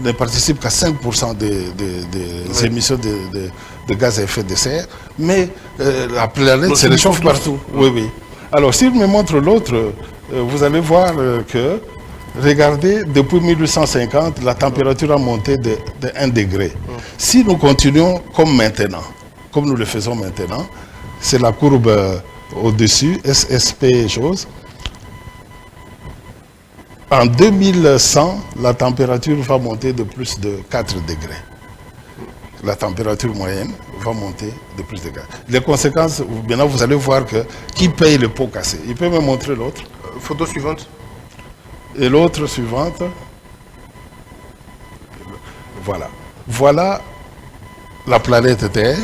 ne participe qu'à 5% des émissions de gaz à effet de serre, mais la planète se réchauffe partout. Oui, oui. Alors, si je me montre l'autre, vous allez voir que, regardez, depuis 1850, la température a monté de 1 degré. Si nous continuons comme maintenant, comme nous le faisons maintenant, c'est la courbe au-dessus, SSP chose. En 2100, la température va monter de plus de 4 degrés. La température moyenne va monter de plus de 4. Les conséquences, maintenant vous allez voir que qui paye le pot cassé. Il peut me montrer l'autre. Photo suivante. Et l'autre suivante. Voilà. Voilà la planète Terre.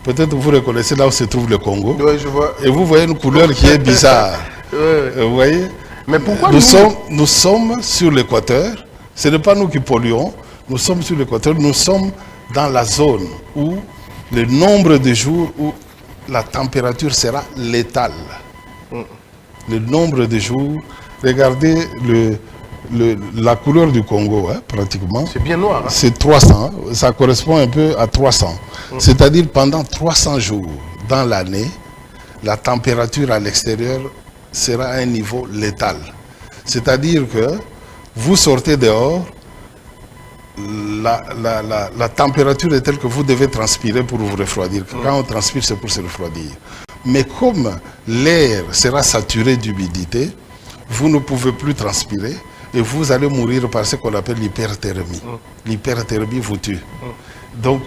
Peut-être vous reconnaissez là où se trouve le Congo. Oui, je vois. Et vous voyez une couleur qui est bizarre. Vous voyez? Mais pourquoi nous sommes sur l'équateur. Ce n'est pas nous qui polluons. Nous sommes sur l'équateur. Nous sommes dans la zone où le nombre de jours où la température sera létale. Le nombre de jours. Regardez la couleur du Congo, hein, pratiquement. C'est bien noir. Hein. C'est 300. Ça correspond un peu à 300. C'est-à-dire pendant 300 jours dans l'année, la température à l'extérieur sera à un niveau létal. C'est-à-dire que vous sortez dehors, la température est telle que vous devez transpirer pour vous refroidir. Quand on transpire, c'est pour se refroidir. Mais comme l'air sera saturé d'humidité, vous ne pouvez plus transpirer et vous allez mourir par ce qu'on appelle l'hyperthermie. L'hyperthermie vous tue. Donc,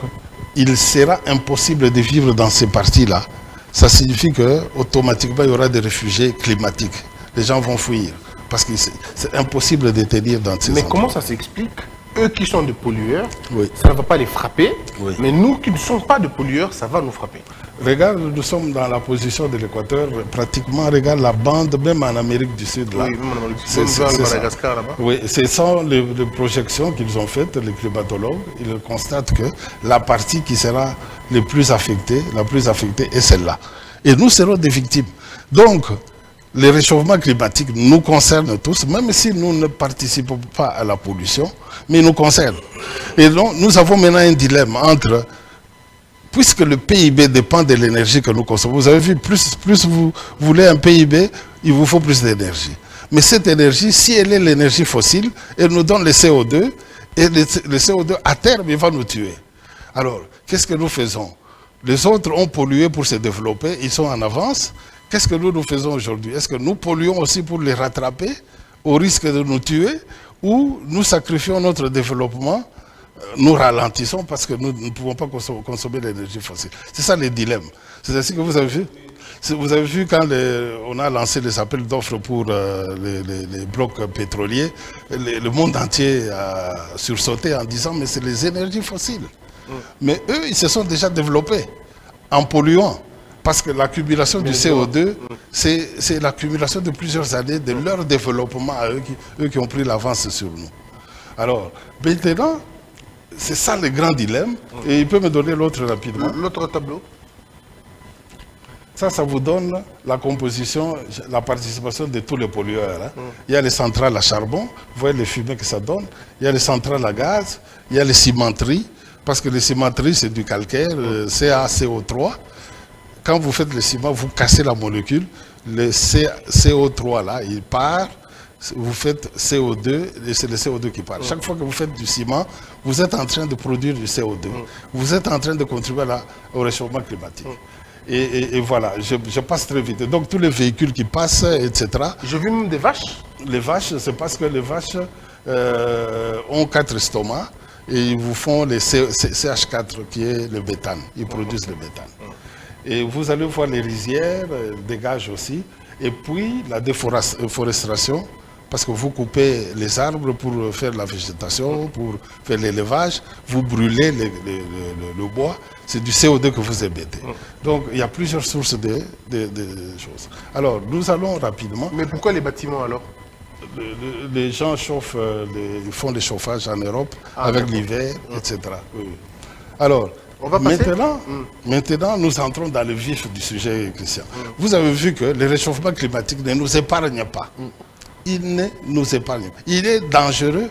il sera impossible de vivre dans ces parties-là. Ça signifie qu'automatiquement, il y aura des réfugiés climatiques. Les gens vont fuir parce que c'est impossible de tenir dans ces endroits. Mais comment ça s'explique? Eux qui sont des pollueurs, oui, ça ne va pas les frapper, oui, mais nous qui ne sommes pas des pollueurs, ça va nous frapper. Regarde, nous sommes dans la position de l'équateur, pratiquement, regarde la bande, même en Amérique du Sud. Là. Oui, même en Amérique du Sud, Madagascar là-bas. Oui, ce sont les projections qu'ils ont faites, les climatologues. Ils constatent que la partie qui sera la plus affectée est celle-là. Et nous serons des victimes. Donc, le réchauffement climatique nous concerne tous, même si nous ne participons pas à la pollution, mais il nous concerne. Et donc, nous avons maintenant un dilemme entre, puisque le PIB dépend de l'énergie que nous consommons, vous avez vu, plus vous voulez un PIB, il vous faut plus d'énergie. Mais cette énergie, si elle est l'énergie fossile, elle nous donne le CO2, et le CO2, à terme, il va nous tuer. Alors, qu'est-ce que nous faisons? Les autres ont pollué pour se développer, ils sont en avance. Qu'est-ce que nous faisons aujourd'hui? Est-ce que nous polluons aussi pour les rattraper au risque de nous tuer ou nous sacrifions notre développement, nous ralentissons parce que nous ne pouvons pas consommer l'énergie fossile? C'est ça le dilemme. C'est ainsi que vous avez vu. Vous avez vu quand on a lancé les appels d'offres pour les blocs pétroliers, le monde entier a sursauté en disant mais c'est les énergies fossiles. Mais eux, ils se sont déjà développés en polluant. Parce que l'accumulation du CO2, c'est l'accumulation de plusieurs années de leur développement à eux qui ont pris l'avance sur nous. Alors, maintenant, c'est ça le grand dilemme. Et il peut me donner l'autre rapidement. L'autre tableau. Ça vous donne la composition, la participation de tous les pollueurs. Il y a les centrales à charbon, vous voyez les fumées que ça donne. Il y a les centrales à gaz, il y a les cimenteries, parce que les cimenteries, c'est du calcaire, CaCO3. Quand vous faites le ciment, vous cassez la molécule, le CO3 là, il part, vous faites CO2, et c'est le CO2 qui part. Chaque fois que vous faites du ciment, vous êtes en train de produire du CO2. Vous êtes en train de contribuer au réchauffement climatique. Et voilà, je passe très vite. Donc tous les véhicules qui passent, etc. J'ai vu même des vaches. Les vaches, c'est parce que les vaches ont 4 estomacs et ils vous font les CH4 qui est le méthane. Ils produisent le méthane. Et vous allez voir les rizières, dégagent aussi. Et puis la déforestation, parce que vous coupez les arbres pour faire la végétation, pour faire l'élevage, vous brûlez le bois, c'est du CO2 que vous émettez. Donc il y a plusieurs sources de choses. Alors nous allons rapidement. Mais pourquoi les bâtiments alors? Les gens chauffent, ils font des chauffages en Europe avec l'hiver, etc. Alors, on va passer. Maintenant, nous entrons dans le vif du sujet, Christian. Vous avez vu que le réchauffement climatique ne nous épargne pas. Il ne nous épargne pas. Il est dangereux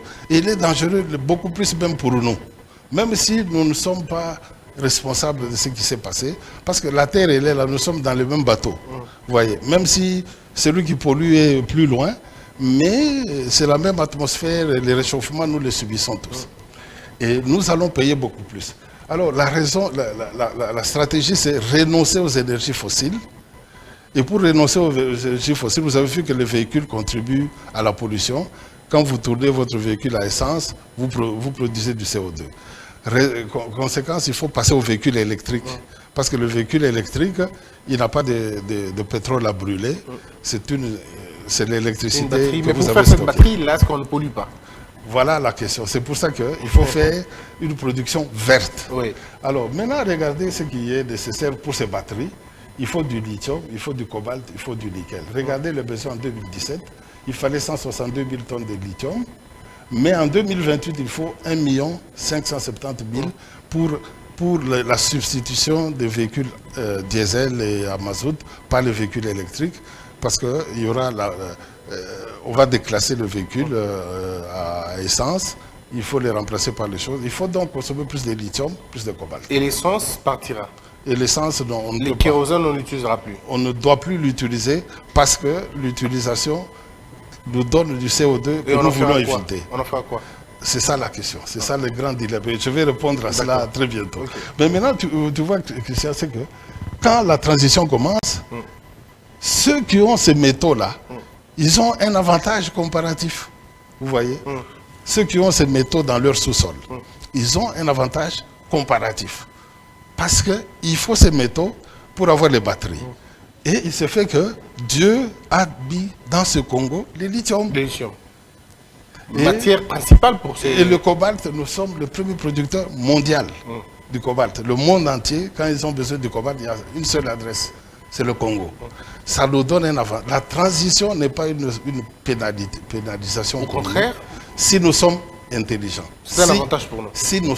beaucoup plus même pour nous. Même si nous ne sommes pas responsables de ce qui s'est passé, parce que la Terre, elle est là, nous sommes dans le même bateau. Vous voyez, même si celui qui pollue est plus loin, mais c'est la même atmosphère, les réchauffements, nous les subissons tous. Et nous allons payer beaucoup plus. Alors, la raison, la stratégie, c'est renoncer aux énergies fossiles. Et pour renoncer aux énergies fossiles, vous avez vu que les véhicules contribuent à la pollution. Quand vous tournez votre véhicule à essence, vous produisez du CO2. Conséquence, il faut passer au véhicule électrique. Parce que le véhicule électrique, il n'a pas de pétrole à brûler. C'est l'électricité. Mais pour faire cette batterie, là, est-ce qu'on ne pollue pas? Voilà la question. C'est pour ça qu'il faut faire une production verte. Oui. Alors, maintenant, regardez ce qui est nécessaire pour ces batteries. Il faut du lithium, il faut du cobalt, il faut du nickel. Regardez le besoin en 2017. Il fallait 162 000 tonnes de lithium. Mais en 2028, il faut 1 570 000 pour la substitution des véhicules diesel et à mazout par les véhicules électriques. Parce qu'il y aura on va déclasser le véhicule à essence. Il faut les remplacer par les choses. Il faut donc consommer plus de lithium, plus de cobalt. Et l'essence partira. Et l'essence, on ne peut pas. Le kérosène, on n'utilisera plus. On ne doit plus l'utiliser parce que l'utilisation nous donne du CO2 que nous voulons éviter. On en fera quoi? C'est ça la question. C'est ça le grand dilemme. Je vais répondre à cela très bientôt. Okay. Mais maintenant, tu vois, Christian, c'est que quand la transition commence, ceux qui ont ces métaux-là, ils ont un avantage comparatif. Vous voyez? Ceux qui ont ces métaux dans leur sous-sol, ils ont un avantage comparatif. Parce qu'il faut ces métaux pour avoir les batteries. Et il se fait que Dieu a mis dans ce Congo le lithium. Matière principale pour ces... Et le cobalt, nous sommes le premier producteur mondial du cobalt. Le monde entier, quand ils ont besoin du cobalt, il y a une seule adresse. C'est le Congo. Ça nous donne un avantage. La transition n'est pas une pénalisation. Au contraire, si nous sommes intelligents. C'est un avantage pour nous. Si nous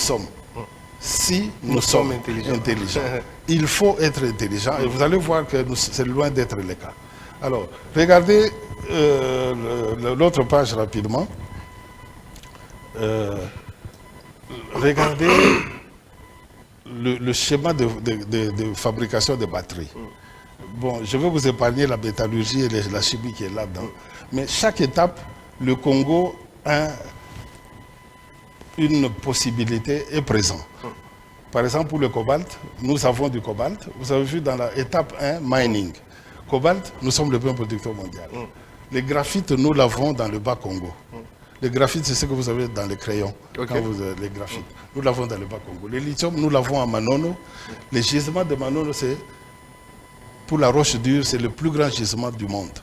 sommes intelligents. Il faut être intelligent. Et vous allez voir que c'est loin d'être le cas. Alors, regardez l'autre page rapidement. Regardez le schéma de fabrication des batteries. Bon, je vais vous épargner la métallurgie et la chimie qui est là-dedans. Mais chaque étape, le Congo a une possibilité est présent. Par exemple, pour le cobalt, nous avons du cobalt. Vous avez vu dans l'étape 1, mining. Cobalt, nous sommes le premier producteur mondial. Le graphite, nous l'avons dans le bas Congo. Le graphite, c'est ce que vous avez dans les crayons. Quand vous avez les graphites. Nous l'avons dans le bas Congo. Le lithium, nous l'avons à Manono. Le gisement de Manono, c'est pour la roche dure, c'est le plus grand gisement du monde.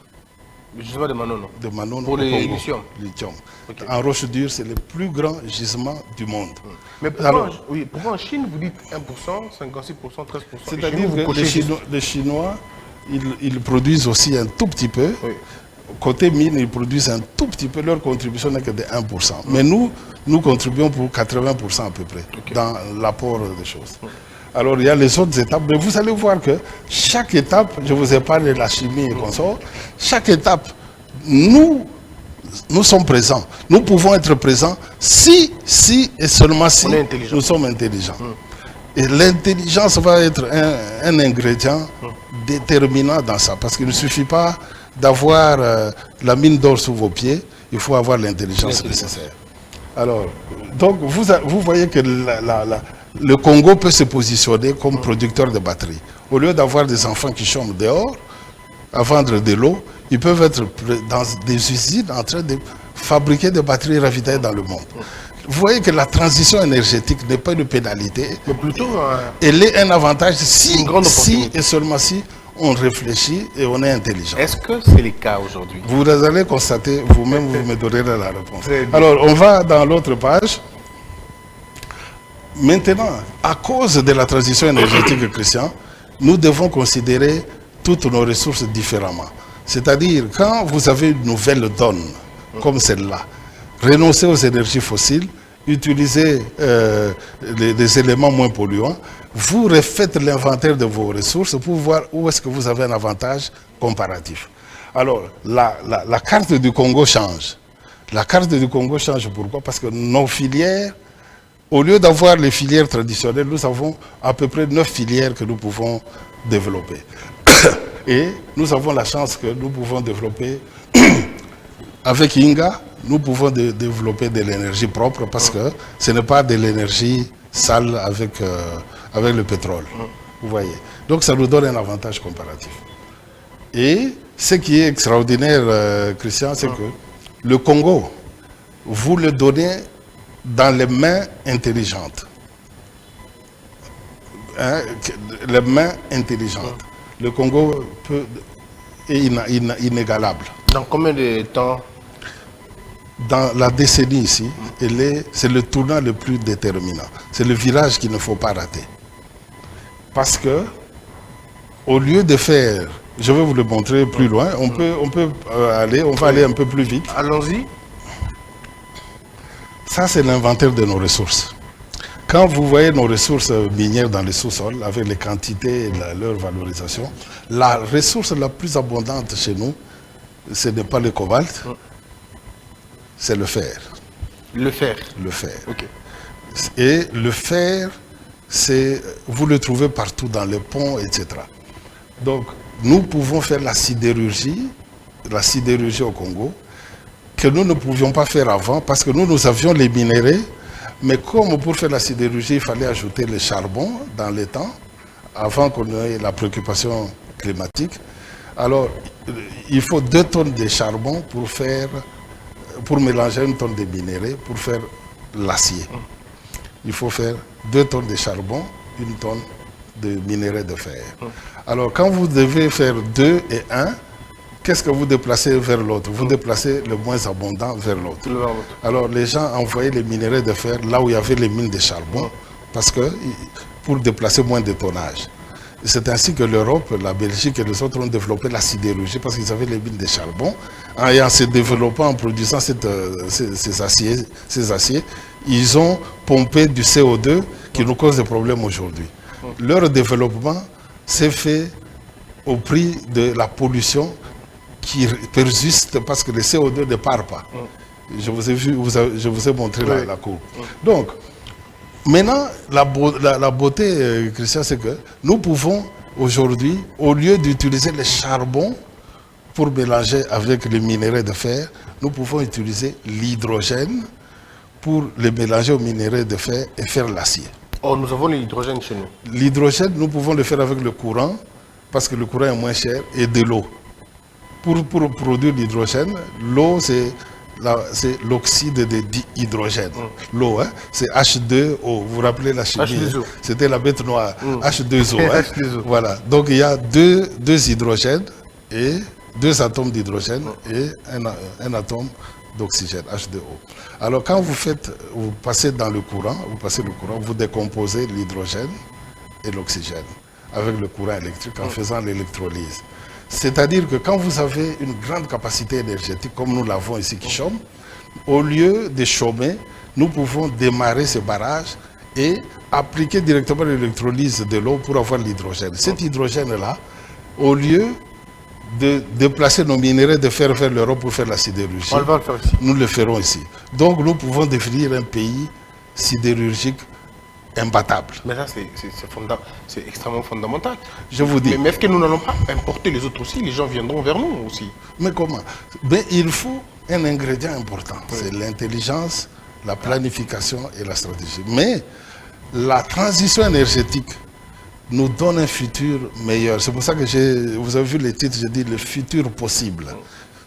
Justement de Manono. De Manono pour au les Congo. lithium. Lithium. Ok. En roche dure, c'est le plus grand gisement du monde. Mais pourquoi, Alors, pourquoi en Chine, vous dites 1%, 56%, 13%? c'est-à-dire que les Chinois, ils produisent aussi un tout petit peu. Oui. Côté mine, ils produisent un tout petit peu. Leur contribution n'est que de 1%. Mais nous contribuons pour 80% à peu près dans l'apport des choses. Alors, il y a les autres étapes. Mais vous allez voir que chaque étape, je vous ai parlé de la chimie et consort, chaque étape, nous sommes présents. Nous pouvons être présents si et seulement si nous sommes intelligents. Et l'intelligence va être un ingrédient déterminant dans ça. Parce qu'il ne suffit pas d'avoir la mine d'or sous vos pieds, il faut avoir l'intelligence nécessaire. Alors, donc vous voyez que le Congo peut se positionner comme producteur de batteries. Au lieu d'avoir des enfants qui chôment dehors à vendre de l'eau, ils peuvent être dans des usines en train de fabriquer des batteries ravitaillées dans le monde. Vous voyez que la transition énergétique n'est pas une pénalité, mais plutôt elle est un avantage si opportunité. Et seulement si on réfléchit et on est intelligent. Est-ce que c'est le cas aujourd'hui? Vous allez constater, vous-même, vous me donnerez la réponse. Alors, on va dans l'autre page. Maintenant, à cause de la transition énergétique, Christian, nous devons considérer toutes nos ressources différemment. C'est-à-dire, quand vous avez une nouvelle donne, comme celle-là, renoncer aux énergies fossiles, utiliser des éléments moins polluants, vous refaites l'inventaire de vos ressources pour voir où est-ce que vous avez un avantage comparatif. Alors, la carte du Congo change. La carte du Congo change pourquoi? Parce que nos filières, au lieu d'avoir les filières traditionnelles, nous avons à peu près 9 filières que nous pouvons développer. Et nous avons la chance que nous pouvons développer avec Inga, nous pouvons développer de l'énergie propre parce que ce n'est pas de l'énergie sale avec le pétrole. Vous voyez. Donc ça nous donne un avantage comparatif. Et ce qui est extraordinaire, Christian, c'est que le Congo, vous le donnez dans les mains intelligentes. Les mains intelligentes. Le Congo est inégalable. Dans combien de temps? Dans la décennie ici, c'est le tournant le plus déterminant. C'est le virage qu'il ne faut pas rater. Parce que, au lieu de faire, je vais vous le montrer plus loin, on va aller un peu plus vite. Allons-y. Ça, c'est l'inventaire de nos ressources. Quand vous voyez nos ressources minières dans les sous-sols, avec les quantités et leur valorisation, la ressource la plus abondante chez nous, ce n'est pas le cobalt, c'est le fer. Le fer. Le fer. Ok. Et le fer, vous le trouvez partout dans les ponts, etc. Donc, nous pouvons faire la sidérurgie au Congo, que nous ne pouvions pas faire avant, parce que nous avions les minéraux, mais comme pour faire la sidérurgie, il fallait ajouter le charbon dans les temps, avant qu'on ait la préoccupation climatique. Alors, il faut 2 tonnes de charbon pour mélanger 1 tonne de minerais pour faire l'acier. Il faut faire 2 tonnes de charbon, 1 tonne de minerais de fer. Alors, quand vous devez faire 2 et 1, qu'est-ce que vous déplacez vers l'autre? Vous déplacez le moins abondant vers l'autre. Alors, les gens envoyaient les minerais de fer là où il y avait les mines de charbon, parce que pour déplacer moins de tonnage. C'est ainsi que l'Europe, la Belgique et les autres ont développé la sidérurgie parce qu'ils avaient les mines de charbon. Et en se développant, en produisant ces aciers, ils ont pompé du CO2 qui nous cause des problèmes aujourd'hui. Leur développement s'est fait au prix de la pollution qui persiste parce que le CO2 ne part pas. Je vous ai montré la courbe. Donc, maintenant, la beauté, Christian, c'est que nous pouvons aujourd'hui, au lieu d'utiliser le charbon pour mélanger avec les minéraux de fer, nous pouvons utiliser l'hydrogène pour le mélanger aux minéraux de fer et faire l'acier. Oh, nous avons l'hydrogène chez nous. L'hydrogène, nous pouvons le faire avec le courant, parce que le courant est moins cher, et de l'eau. Pour produire l'hydrogène, l'eau, c'est l'oxyde de dihydrogène. L'eau, hein, c'est H2O. Vous vous rappelez la chimie? H2O. C'était la bête noire. H2O. Hein. H2O. Voilà. Donc il y a deux hydrogènes et 2 atomes d'hydrogène et un atome d'oxygène, H2O. Alors quand vous passez dans le courant, vous décomposez l'hydrogène et l'oxygène avec le courant électrique en faisant l'électrolyse. C'est-à-dire que quand vous avez une grande capacité énergétique, comme nous l'avons ici qui chôme, au lieu de chômer, nous pouvons démarrer ce barrage et appliquer directement l'électrolyse de l'eau pour avoir l'hydrogène. Cet hydrogène-là, au lieu de déplacer nos minerais de fer vers l'Europe pour faire la sidérurgie, On va le faire ici. nous le ferons ici. Donc nous pouvons devenir un pays sidérurgique imbattable. Mais ça, c'est extrêmement fondamental. Je vous dis. Mais est-ce que nous n'allons pas importer les autres aussi? Les gens viendront vers nous aussi. Mais comment? Mais il faut un ingrédient important. C'est l'intelligence, la planification et la stratégie. Mais la transition énergétique nous donne un futur meilleur. C'est pour ça que vous avez vu les titres, je dis le futur possible.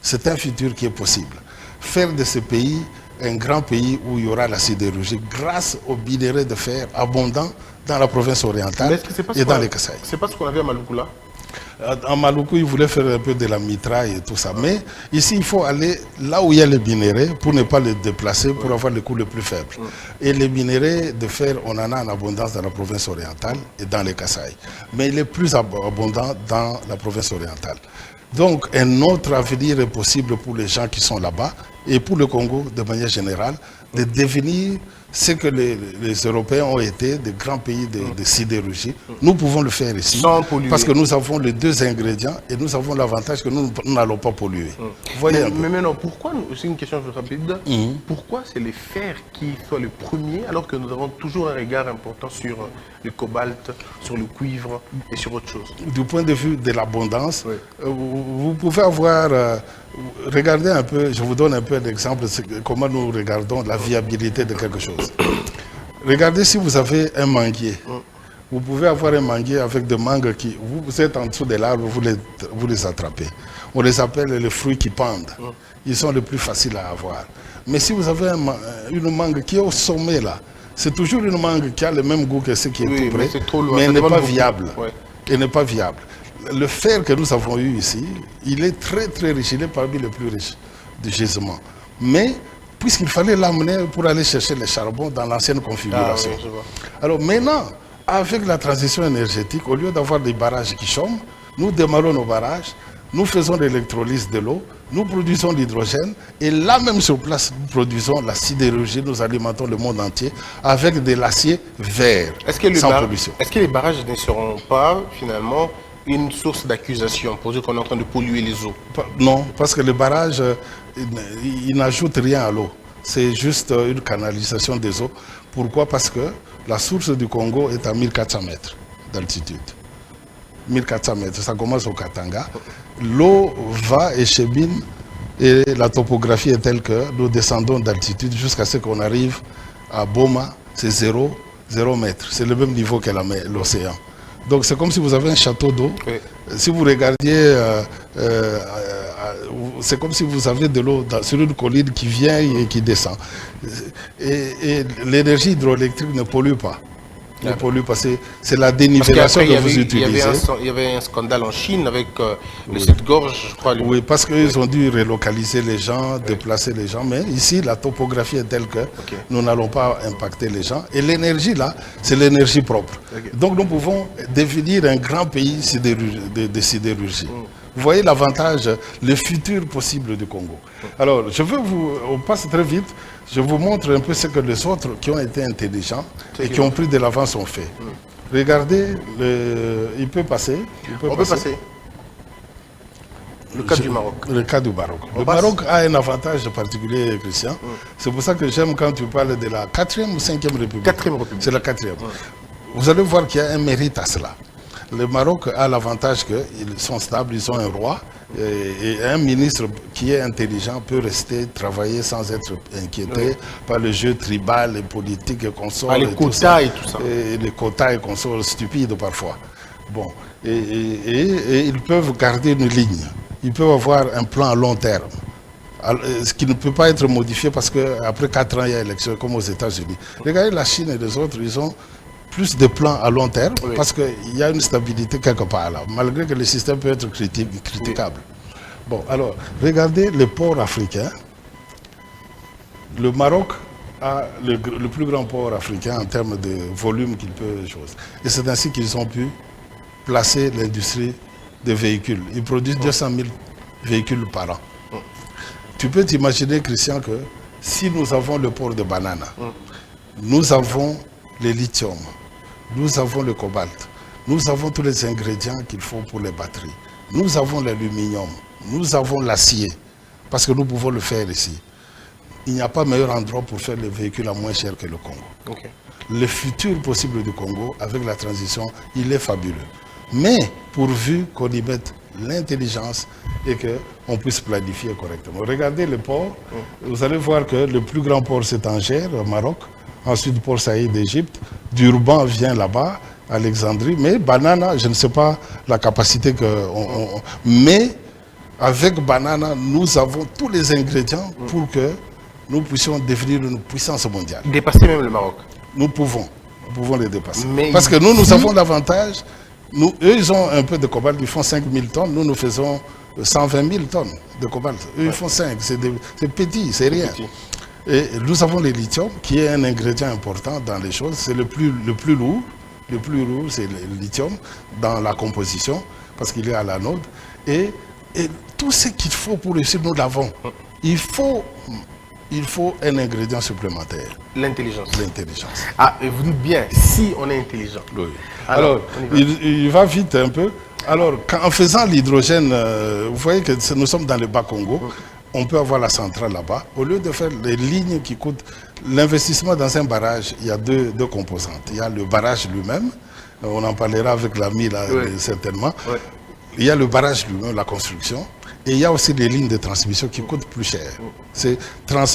C'est un futur qui est possible. Faire de ce pays un grand pays où il y aura la sidérurgie grâce aux minerais de fer abondants dans la province orientale et dans les Kasaï. C'est pas ce qu'on avait à Maloukoula? En Maluku, ils voulaient faire un peu de la mitraille et tout ça. Mais ici, il faut aller là où il y a les minerais pour ne pas les déplacer, pour avoir le coût le plus faible. Et les minerais de fer, on en a en abondance dans la province orientale et dans les Kasaï. Mais il est plus abondant dans la province orientale. Donc, un autre avenir est possible pour les gens qui sont là-bas et pour le Congo, de manière générale, de devenir ce que les Européens ont été, des grands pays de sidérurgie. Nous pouvons le faire ici, sans polluer. Parce que nous avons les 2 ingrédients et nous avons l'avantage que nous n'allons pas polluer. Voyez mais maintenant, pourquoi, c'est une question rapide, pourquoi c'est les fers qui sont les premiers alors que nous avons toujours un regard important sur le cobalt, sur le cuivre et sur autre chose? Du point de vue de l'abondance, vous pouvez avoir... regardez un peu, je vous donne un peu d'exemple de comment nous regardons la viabilité de quelque chose. Regardez si vous avez un manguier. Vous pouvez avoir un manguier avec des mangues qui... Vous êtes en dessous de l'arbre, vous les attrapez. On les appelle les fruits qui pendent. Ils sont les plus faciles à avoir. Mais si vous avez une mangue qui est au sommet là, c'est toujours une mangue qui a le même goût que ce qui est tout près, mais elle n'est pas viable. Elle n'est pas viable. Le fer que nous avons eu ici, il est très très riche, il est parmi les plus riches du gisement. Mais puisqu'il fallait l'amener pour aller chercher le charbon dans l'ancienne configuration. Alors maintenant, avec la transition énergétique, au lieu d'avoir des barrages qui chôment, nous démarrons nos barrages, nous faisons l'électrolyse de l'eau, nous produisons l'hydrogène et là même sur place, nous produisons la sidérurgie, nous alimentons le monde entier avec de l'acier vert, sans pollution. Est-ce que les barrages ne seront pas finalement une source d'accusation pour dire qu'on est en train de polluer les eaux? Non, parce que les barrages, ils n'ajoutent rien à l'eau. C'est juste une canalisation des eaux. Pourquoi? Parce que la source du Congo est à 1400 mètres d'altitude. 1400 mètres, ça commence au Katanga. L'eau va et chemine et la topographie est telle que nous descendons d'altitude jusqu'à ce qu'on arrive à Boma, c'est 0 mètre. C'est le même niveau que l'océan. Donc c'est comme si vous avez un château d'eau. Si vous regardiez, c'est comme si vous avez de l'eau sur une colline qui vient et qui descend. Et l'énergie hydroélectrique ne pollue pas. Ne pollue pas. C'est la dénivellation que vous utilisez. Il y avait un scandale en Chine avec le site-gorge, je crois. Oui, parce qu'ils ont dû relocaliser les gens, déplacer les gens. Mais ici, la topographie est telle que nous n'allons pas impacter les gens. Et l'énergie, là, c'est l'énergie propre. Donc nous pouvons devenir un grand pays de sidérurgie. Vous voyez l'avantage, le futur possible du Congo. Alors, on passe très vite, je vous montre un peu ce que les autres qui ont été intelligents et qui ont pris de l'avance ont fait. Regardez, il peut passer. On peut passer. Le cas du Maroc. Le cas du Maroc. Le Maroc a un avantage particulier, Christian. C'est pour ça que j'aime quand tu parles de la 4e ou 5e République. 4e République. C'est la 4e. Vous allez voir qu'il y a un mérite à cela. Le Maroc a l'avantage qu'ils sont stables, ils ont un roi et un ministre qui est intelligent peut rester travailler sans être inquiété par le jeu tribal et politique et consorts. Par les quotas et tout ça. Et les quotas et consorts stupides parfois. Bon. Et ils peuvent garder une ligne. Ils peuvent avoir un plan à long terme. Ce qui ne peut pas être modifié parce qu'après 4 ans, il y a élection comme aux États-Unis. Regardez la Chine et les autres, ils ont plus de plans à long terme parce qu'il y a une stabilité quelque part là, malgré que le système peut être critiquable. Bon, alors, regardez les ports africains. Le Maroc a le plus grand port africain en termes de volume qu'il peut jouer. Et c'est ainsi qu'ils ont pu placer l'industrie des véhicules. Ils produisent 200 000 véhicules par an. Tu peux t'imaginer, Christian, que si nous avons le port de Banana, nous avons le lithium, nous avons le cobalt, nous avons tous les ingrédients qu'il faut pour les batteries, nous avons l'aluminium, nous avons l'acier, parce que nous pouvons le faire ici. Il n'y a pas meilleur endroit pour faire les véhicules à moins cher que le Congo. Okay. Le futur possible du Congo, avec la transition, il est fabuleux. Mais pourvu qu'on y mette l'intelligence et qu'on puisse planifier correctement. Regardez le port, vous allez voir que le plus grand port c'est Tanger, au Maroc, ensuite Port Saïd d'Égypte, Durban vient là-bas, Alexandrie, mais Banana, je ne sais pas la capacité que... mais avec Banana, nous avons tous les ingrédients pour que nous puissions devenir une puissance mondiale. Dépasser même le Maroc. Nous pouvons les dépasser. Mais parce que nous avons l'avantage, eux ils ont un peu de cobalt, ils font 5 000 tonnes, nous faisions 120 000 tonnes de cobalt. Eux ils font 5, c'est petit, c'est rien. Petit. Et nous avons le lithium, qui est un ingrédient important dans les choses, c'est le plus lourd. Le plus lourd, c'est le lithium dans la composition, parce qu'il est à l'anode. Et tout ce qu'il faut pour réussir, nous l'avons. Il faut un ingrédient supplémentaire. L'intelligence. L'intelligence. Ah, et vous dites bien, si on est intelligent. Oui. Alors il va vite un peu. Alors, en faisant l'hydrogène, vous voyez que nous sommes dans le Bas-Congo, on peut avoir la centrale là-bas. Au lieu de faire les lignes qui coûtent, l'investissement dans un barrage, il y a deux composantes. Il y a le barrage lui-même, on en parlera avec l'ami là, certainement. Oui. Il y a le barrage lui-même, la construction. Et il y a aussi des lignes de transmission qui coûtent plus cher. C'est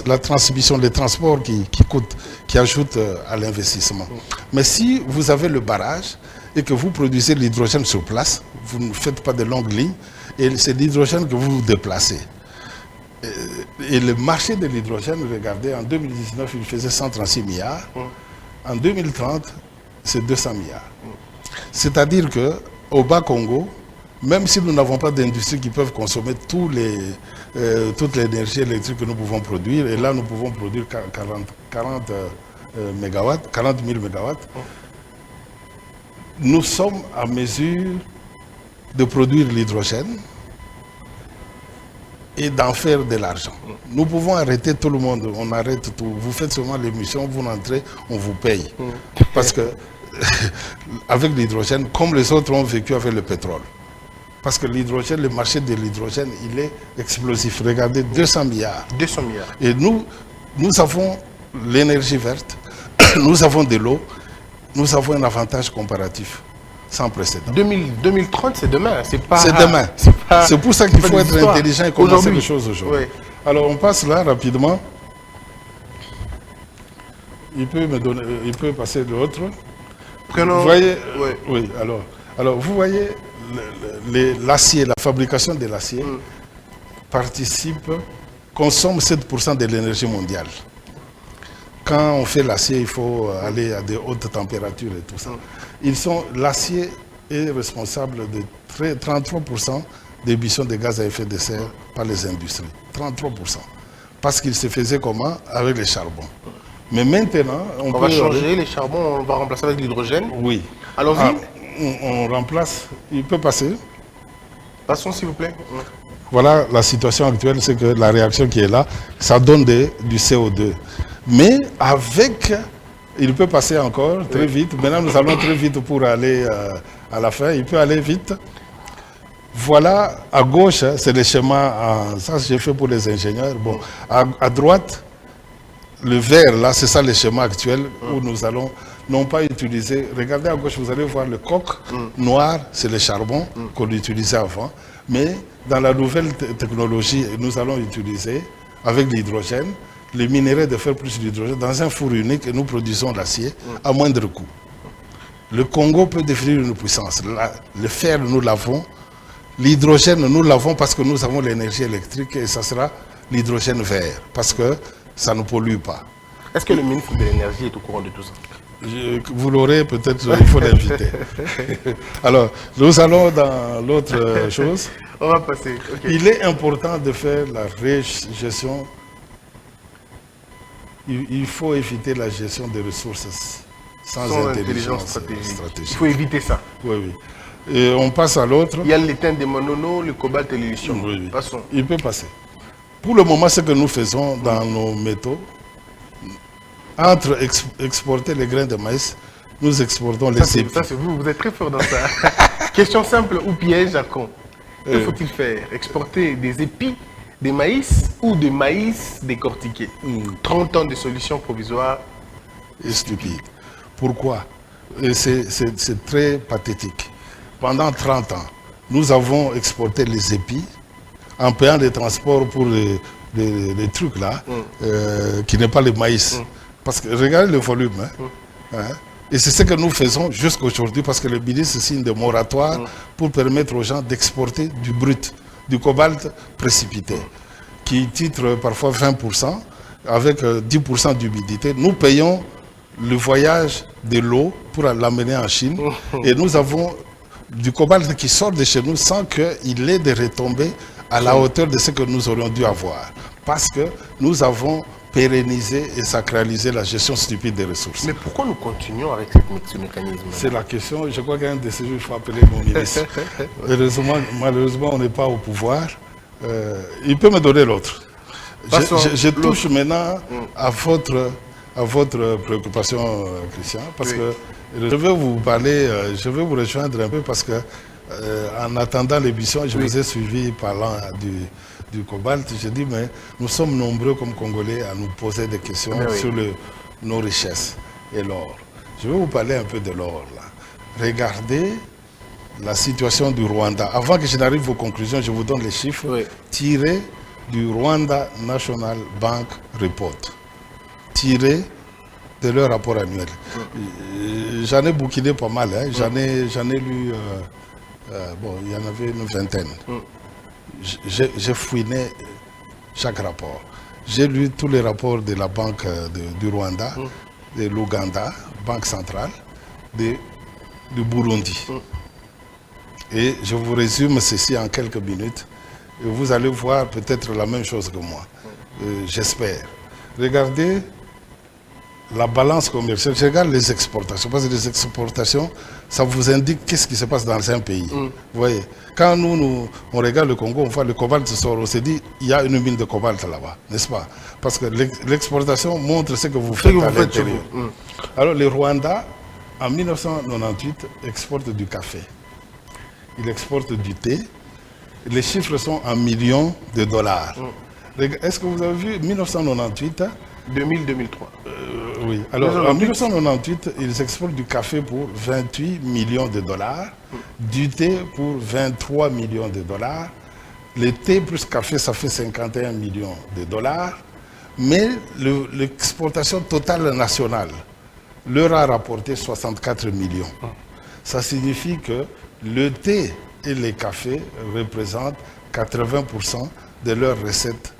la transmission, les transports qui ajoutent à l'investissement. Mais si vous avez le barrage et que vous produisez l'hydrogène sur place, vous ne faites pas de longues lignes, et c'est l'hydrogène que vous déplacez. Et le marché de l'hydrogène, regardez, en 2019, il faisait 136 milliards. En 2030, c'est 200 milliards. C'est-à-dire qu'au Bas-Congo, même si nous n'avons pas d'industrie qui peuvent consommer toute l'énergie électrique que nous pouvons produire, et là nous pouvons produire 40 000 mégawatts, nous sommes à mesure de produire l'hydrogène et d'en faire de l'argent. Nous pouvons arrêter tout le monde, on arrête tout. Vous faites seulement l'émission, vous rentrez, on vous paye. Parce que avec l'hydrogène, comme les autres ont vécu avec le pétrole, parce que l'hydrogène, le marché de l'hydrogène, il est explosif. Regardez, 200 milliards. 200 milliards. Et nous avons l'énergie verte, nous avons de l'eau, nous avons un avantage comparatif sans précédent. 2030, c'est demain. C'est demain. C'est pour ça qu'il faut être intelligent et commencer les choses aujourd'hui. Oui. Alors, on passe là rapidement. Il peut passer l'autre. Vous voyez, oui, alors, vous voyez, l'acier, la fabrication de l'acier consomme 7% de l'énergie mondiale. Quand on fait l'acier, il faut aller à des hautes températures et tout ça. L'acier est responsable de 33% d'émissions de gaz à effet de serre par les industries. 33%. Parce qu'il se faisait comment? Avec les charbons. Mais maintenant, on va changer les charbons, on va remplacer avec l'hydrogène. Oui. Allons-y. On remplace, il peut passer. Passons s'il vous plaît. Voilà la situation actuelle, c'est que la réaction qui est là, ça donne du CO2. Mais avec, il peut passer encore très vite. Maintenant nous allons très vite pour aller à la fin, il peut aller vite. Voilà, à gauche, c'est le schéma, ça j'ai fait pour les ingénieurs. Bon, à droite, le vert là, c'est ça le schéma actuel où nous allons non pas utiliser. Regardez à gauche, vous allez voir le coq noir, c'est le charbon qu'on utilisait avant. Mais dans la nouvelle technologie, nous allons utiliser avec l'hydrogène, les minerais de faire plus d'hydrogène dans un four unique et nous produisons l'acier à moindre coût. Le Congo peut devenir une puissance. Le fer, nous l'avons. L'hydrogène, nous l'avons parce que nous avons l'énergie électrique et ça sera l'hydrogène vert parce que ça ne pollue pas. Est-ce que le ministre de l'Énergie est au courant de tout ça? Vous l'aurez peut-être, il faut l'inviter. Alors, nous allons dans l'autre chose. On va passer. Okay. Il est important de faire la gestion. Il faut éviter la gestion des ressources sans intelligence stratégique. Il faut éviter ça. Oui, oui. Et on passe à l'autre. Il y a l'étain des monono, le cobalt et le lithium. Oui, oui. Passons. Il peut passer. Pour le moment, ce que nous faisons dans nos métaux, entre exporter les grains de maïs, nous exportons les épis. Ça, c'est vous, vous êtes très fort dans ça. Question simple ou piège à con. Que faut-il faire? Exporter des épis, des maïs ou des maïs décortiqués? 30 ans de solutions provisoires. Et stupide. Pourquoi? C'est très pathétique. Pendant 30 ans, nous avons exporté les épis en payant les transports pour les trucs là, qui n'est pas le maïs. Parce que regardez le volume. Et c'est ce que nous faisons jusqu'à aujourd'hui parce que le ministre signe de moratoire pour permettre aux gens d'exporter du brut, du cobalt précipité, qui titre parfois 20%, avec 10% d'humidité. Nous payons le voyage de l'eau pour l'amener en Chine et nous avons du cobalt qui sort de chez nous sans qu'il ait des retombées à la hauteur de ce que nous aurions dû avoir. Parce que nous avons pérennisé et sacralisé la gestion stupide des ressources. Mais pourquoi nous continuons avec ce mécanisme? C'est la question. Je crois qu'un de ces jours, il faut appeler mon ministre. Malheureusement, on n'est pas au pouvoir. Il peut me donner l'autre. Je touche maintenant à votre préoccupation, Christian, parce que je vais vous parler, je vais vous rejoindre un peu parce que en attendant l'émission, je vous ai suivi parlant du cobalt. J'ai dit, mais nous sommes nombreux comme Congolais à nous poser des questions sur nos richesses et l'or. Je vais vous parler un peu de l'or là. Regardez la situation du Rwanda. Avant que je n'arrive aux conclusions, je vous donne les chiffres tirés du Rwanda National Bank Report, tirés de leur rapport annuel. J'en ai bouquiné pas mal, hein. J'en ai lu, bon, il y en avait une vingtaine. J'ai fouiné chaque rapport. J'ai lu tous les rapports de la Banque du Rwanda, de l'Ouganda, Banque centrale, du Burundi. Et je vous résume ceci en quelques minutes. Et vous allez voir peut-être la même chose que moi. J'espère. Regardez la balance commerciale. Je regarde les exportations. Parce que les exportations, ça vous indique qu'est-ce qui se passe dans un pays. Vous voyez, quand on regarde le Congo, on voit le cobalt sort, on se dit il y a une mine de cobalt là-bas, n'est-ce pas? Parce que l'exportation montre ce que vous faites à l'intérieur. Alors le Rwanda, en 1998, exporte du café. Il exporte du thé. Les chiffres sont en millions de dollars. Est-ce que vous avez vu 1998 2000-2003. Oui. Alors, en 1998, ils exportent du café pour 28 millions de dollars, du thé pour 23 millions de dollars. Le thé plus café, ça fait 51 millions de dollars. Mais l'exportation totale nationale leur a rapporté 64 millions. Ça signifie que le thé et les cafés représentent 80% de leurs recettes.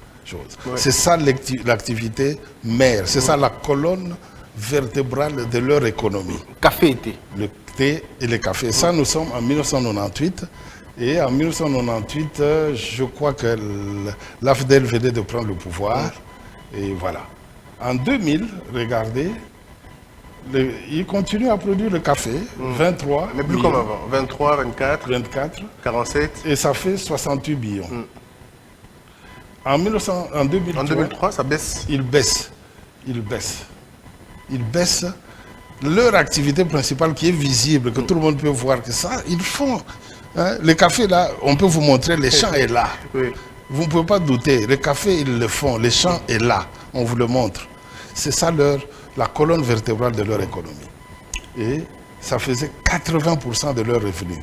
C'est ça l'activité mère, c'est ça la colonne vertébrale de leur économie. Café et thé. Le thé et le café. Ça, nous sommes en 1998. Et en 1998, je crois que l'AFDEL venait de prendre le pouvoir. Et voilà. En 2000, regardez, ils continuent à produire le café, 23. Mais plus comme avant, 23, 24, 47. Et ça fait 68 millions. En 2003, ça baisse. Ils baissent. Leur activité principale qui est visible, que tout le monde peut voir que ça, ils font. Hein, le café là, on peut vous montrer, les champs est là. Vous ne pouvez pas douter. Le café, ils le font. Les champs est là. On vous le montre. C'est ça la colonne vertébrale de leur économie. Et ça faisait 80% de leurs revenus.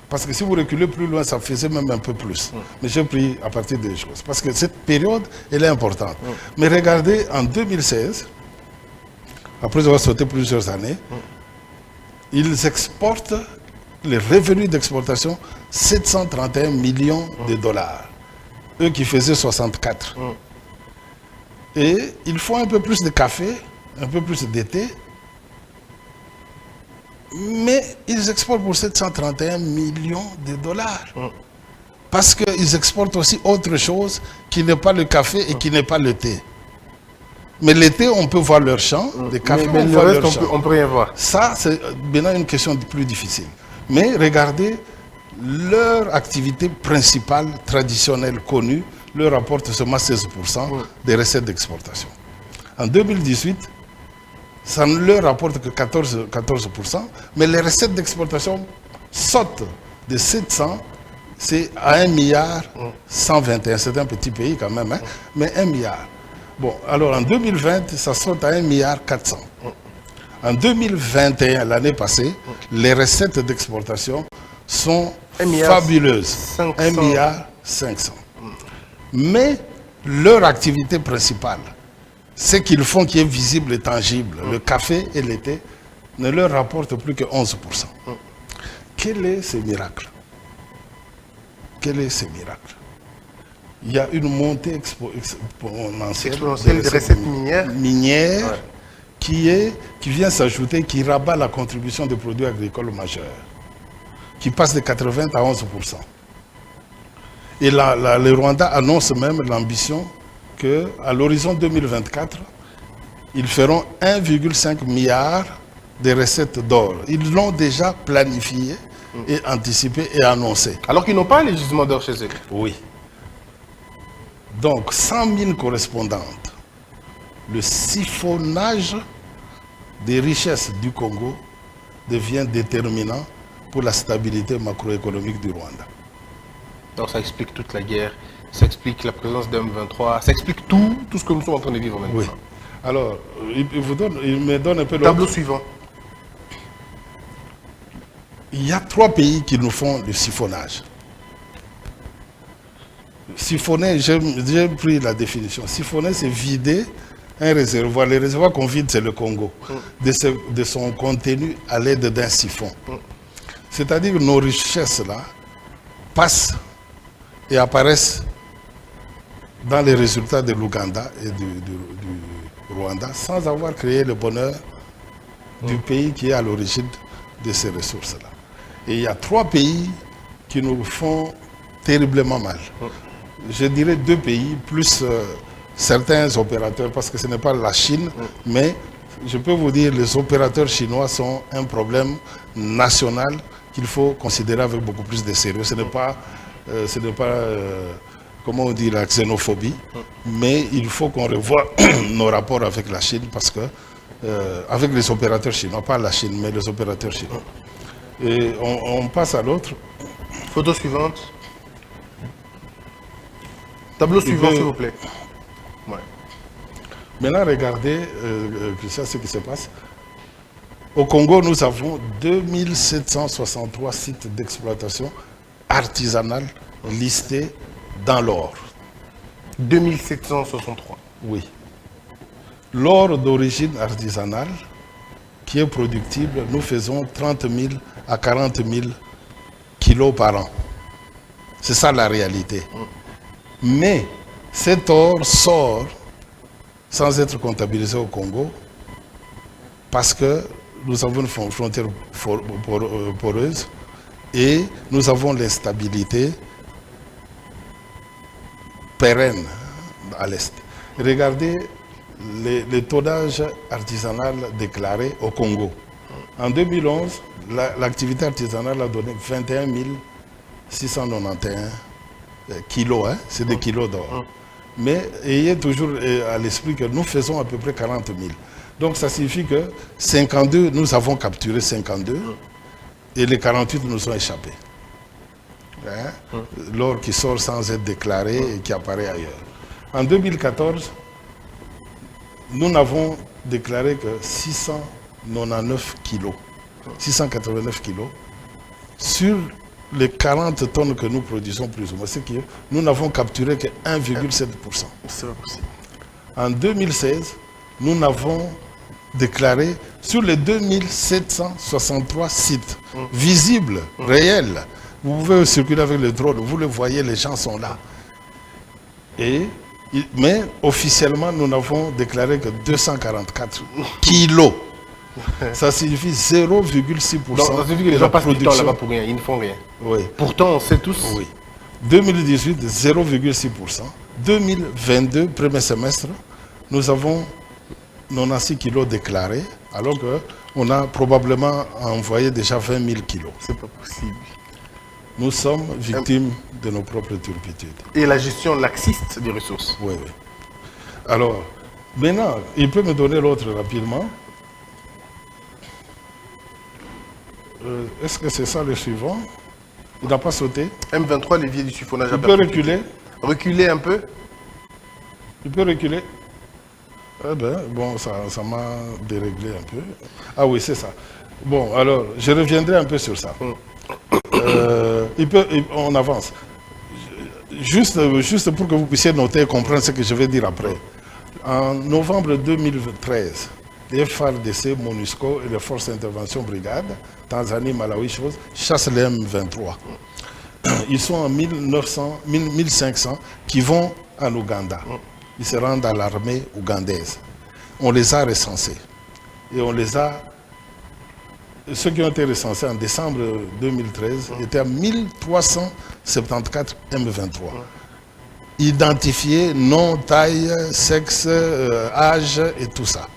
Parce que si vous reculez plus loin, ça faisait même un peu plus. Mais j'ai pris à partir des choses. Parce que cette période, elle est importante. Mais regardez, en 2016, après avoir sauté plusieurs années, ils exportent, les revenus d'exportation, 731 millions de dollars. Eux qui faisaient 64. Et ils font un peu plus de café, un peu plus de thé, Mais ils exportent pour 731 millions de dollars. Parce qu'ils exportent aussi autre chose qui n'est pas le café et qui n'est pas le thé. Mais le thé, on peut voir leur champ. Le café, mais on le voit reste, leur champ. on peut rien voir. Ça, c'est maintenant une question plus difficile. Mais regardez, leur activité principale, traditionnelle, connue, leur rapporte seulement 16% des recettes d'exportation. En 2018, ça ne leur rapporte que 14%, mais les recettes d'exportation sautent de 700, c'est à 1 milliard 121. C'est un petit pays quand même, hein, mais 1 milliard. Bon, alors en 2020, ça saute à 1 milliard 400. En 2021, l'année passée, les recettes d'exportation sont fabuleuses. 500. 1 milliard 500. Mais leur activité principale, ce qu'ils font qui est visible et tangible, le café et le thé, ne leur rapporte plus que 11%. Quel est ce miracle? Quel est ce miracle? Il y a une montée exponentielle des recettes minières qui vient s'ajouter, qui rabat la contribution des produits agricoles majeurs, qui passe de 80 à 11%. Et le Rwanda annonce même l'ambition qu'à l'horizon 2024, ils feront 1,5 milliard de recettes d'or. Ils l'ont déjà planifié et anticipé et annoncé. Alors qu'ils n'ont pas les gisements d'or chez eux. Oui. Donc, 100 000 correspondantes. Le siphonnage des richesses du Congo devient déterminant pour la stabilité macroéconomique du Rwanda. Donc ça explique toute la guerre, ça explique la présence de M23, ça explique tout ce que nous sommes en train de vivre maintenant. Oui. Alors, il me donne un peu le tableau suivant. Il y a 3 pays qui nous font du siphonnage. Siphonner, j'ai pris la définition. Siphonner, c'est vider un réservoir. Le réservoir qu'on vide, c'est le Congo, de son contenu à l'aide d'un siphon. C'est-à-dire que nos richesses-là passent et apparaissent dans les résultats de l'Ouganda et du Rwanda sans avoir créé le bonheur du pays qui est à l'origine de ces ressources-là. Et il y a 3 pays qui nous font terriblement mal. Je dirais 2 pays, plus certains opérateurs, parce que ce n'est pas la Chine, mais je peux vous dire les opérateurs chinois sont un problème national qu'il faut considérer avec beaucoup plus de sérieux. Ce n'est pas, comment on dit, la xénophobie, mais il faut qu'on revoie nos rapports avec la Chine, parce que, avec les opérateurs chinois, pas la Chine, mais les opérateurs chinois. Et on passe à l'autre. Photo suivante. Tableau suivant, s'il vous plaît. Ouais. Maintenant, regardez, Christian, ce qui se passe. Au Congo, nous avons 2763 sites d'exploitation artisanale listés dans l'or. 2763. Oui. L'or d'origine artisanale, qui est productible, nous faisons 30 000 à 40 000 kilos par an. C'est ça la réalité. Mais cet or sort sans être comptabilisé au Congo parce que nous avons une frontière poreuse et nous avons l'instabilité pérenne à l'Est. Regardez le tonnage artisanal déclaré au Congo. En 2011, l'activité artisanale a donné 21 691 kilos, hein? C'est des kilos d'or. Mais ayez toujours à l'esprit que nous faisons à peu près 40 000. Donc ça signifie que 52, nous avons capturé 52 et les 48 nous ont échappé. Hein? L'or qui sort sans être déclaré et qui apparaît ailleurs. En 2014, nous n'avons déclaré que 699 kilos, 689 kilos sur les 40 tonnes que nous produisons plus ou moins. C'est que nous n'avons capturé que 1,7%. C'est pas possible. En 2016, nous n'avons déclaré sur les 2763 sites visibles, réels. Vous pouvez circuler avec le drone, vous le voyez, les gens sont là. Mais officiellement, nous n'avons déclaré que 244 kilos Ça signifie 0,6% Donc, ça signifie que les de gens la passent du temps production. là-bas pour rien, ils ne font rien. Oui. Pourtant, on sait tous. Oui. 2018, 0,6%. 2022, premier semestre, nous avons 96 kilos déclarés, alors qu'on a probablement envoyé déjà 20 000 kilos. C'est pas possible. Nous sommes victimes de nos propres turpitudes. Et la gestion laxiste des ressources. Oui, oui. Alors, maintenant, il peut me donner l'autre rapidement. Est-ce que c'est ça le suivant? Il n'a pas sauté. M23, l'évier du siphonnage à Il peut perpétuité. reculer. Reculer un peu. Il peut reculer. Eh bien, bon, ça m'a déréglé un peu. Ah oui, c'est ça. Bon, alors, je reviendrai un peu sur ça. On avance. Juste pour que vous puissiez noter et comprendre ce que je vais dire après. En novembre 2013, les FARDC, MONUSCO et les forces d'intervention brigade, Tanzanie, Malawi, chassent les M23. Ils sont en 1500 qui vont en Ouganda. Ils se rendent à l'armée ougandaise. On les a recensés. Et on les a... Ceux qui ont été recensés en décembre 2013 étaient à 1374 M23. Identifiés, nom, taille, sexe, âge et tout ça.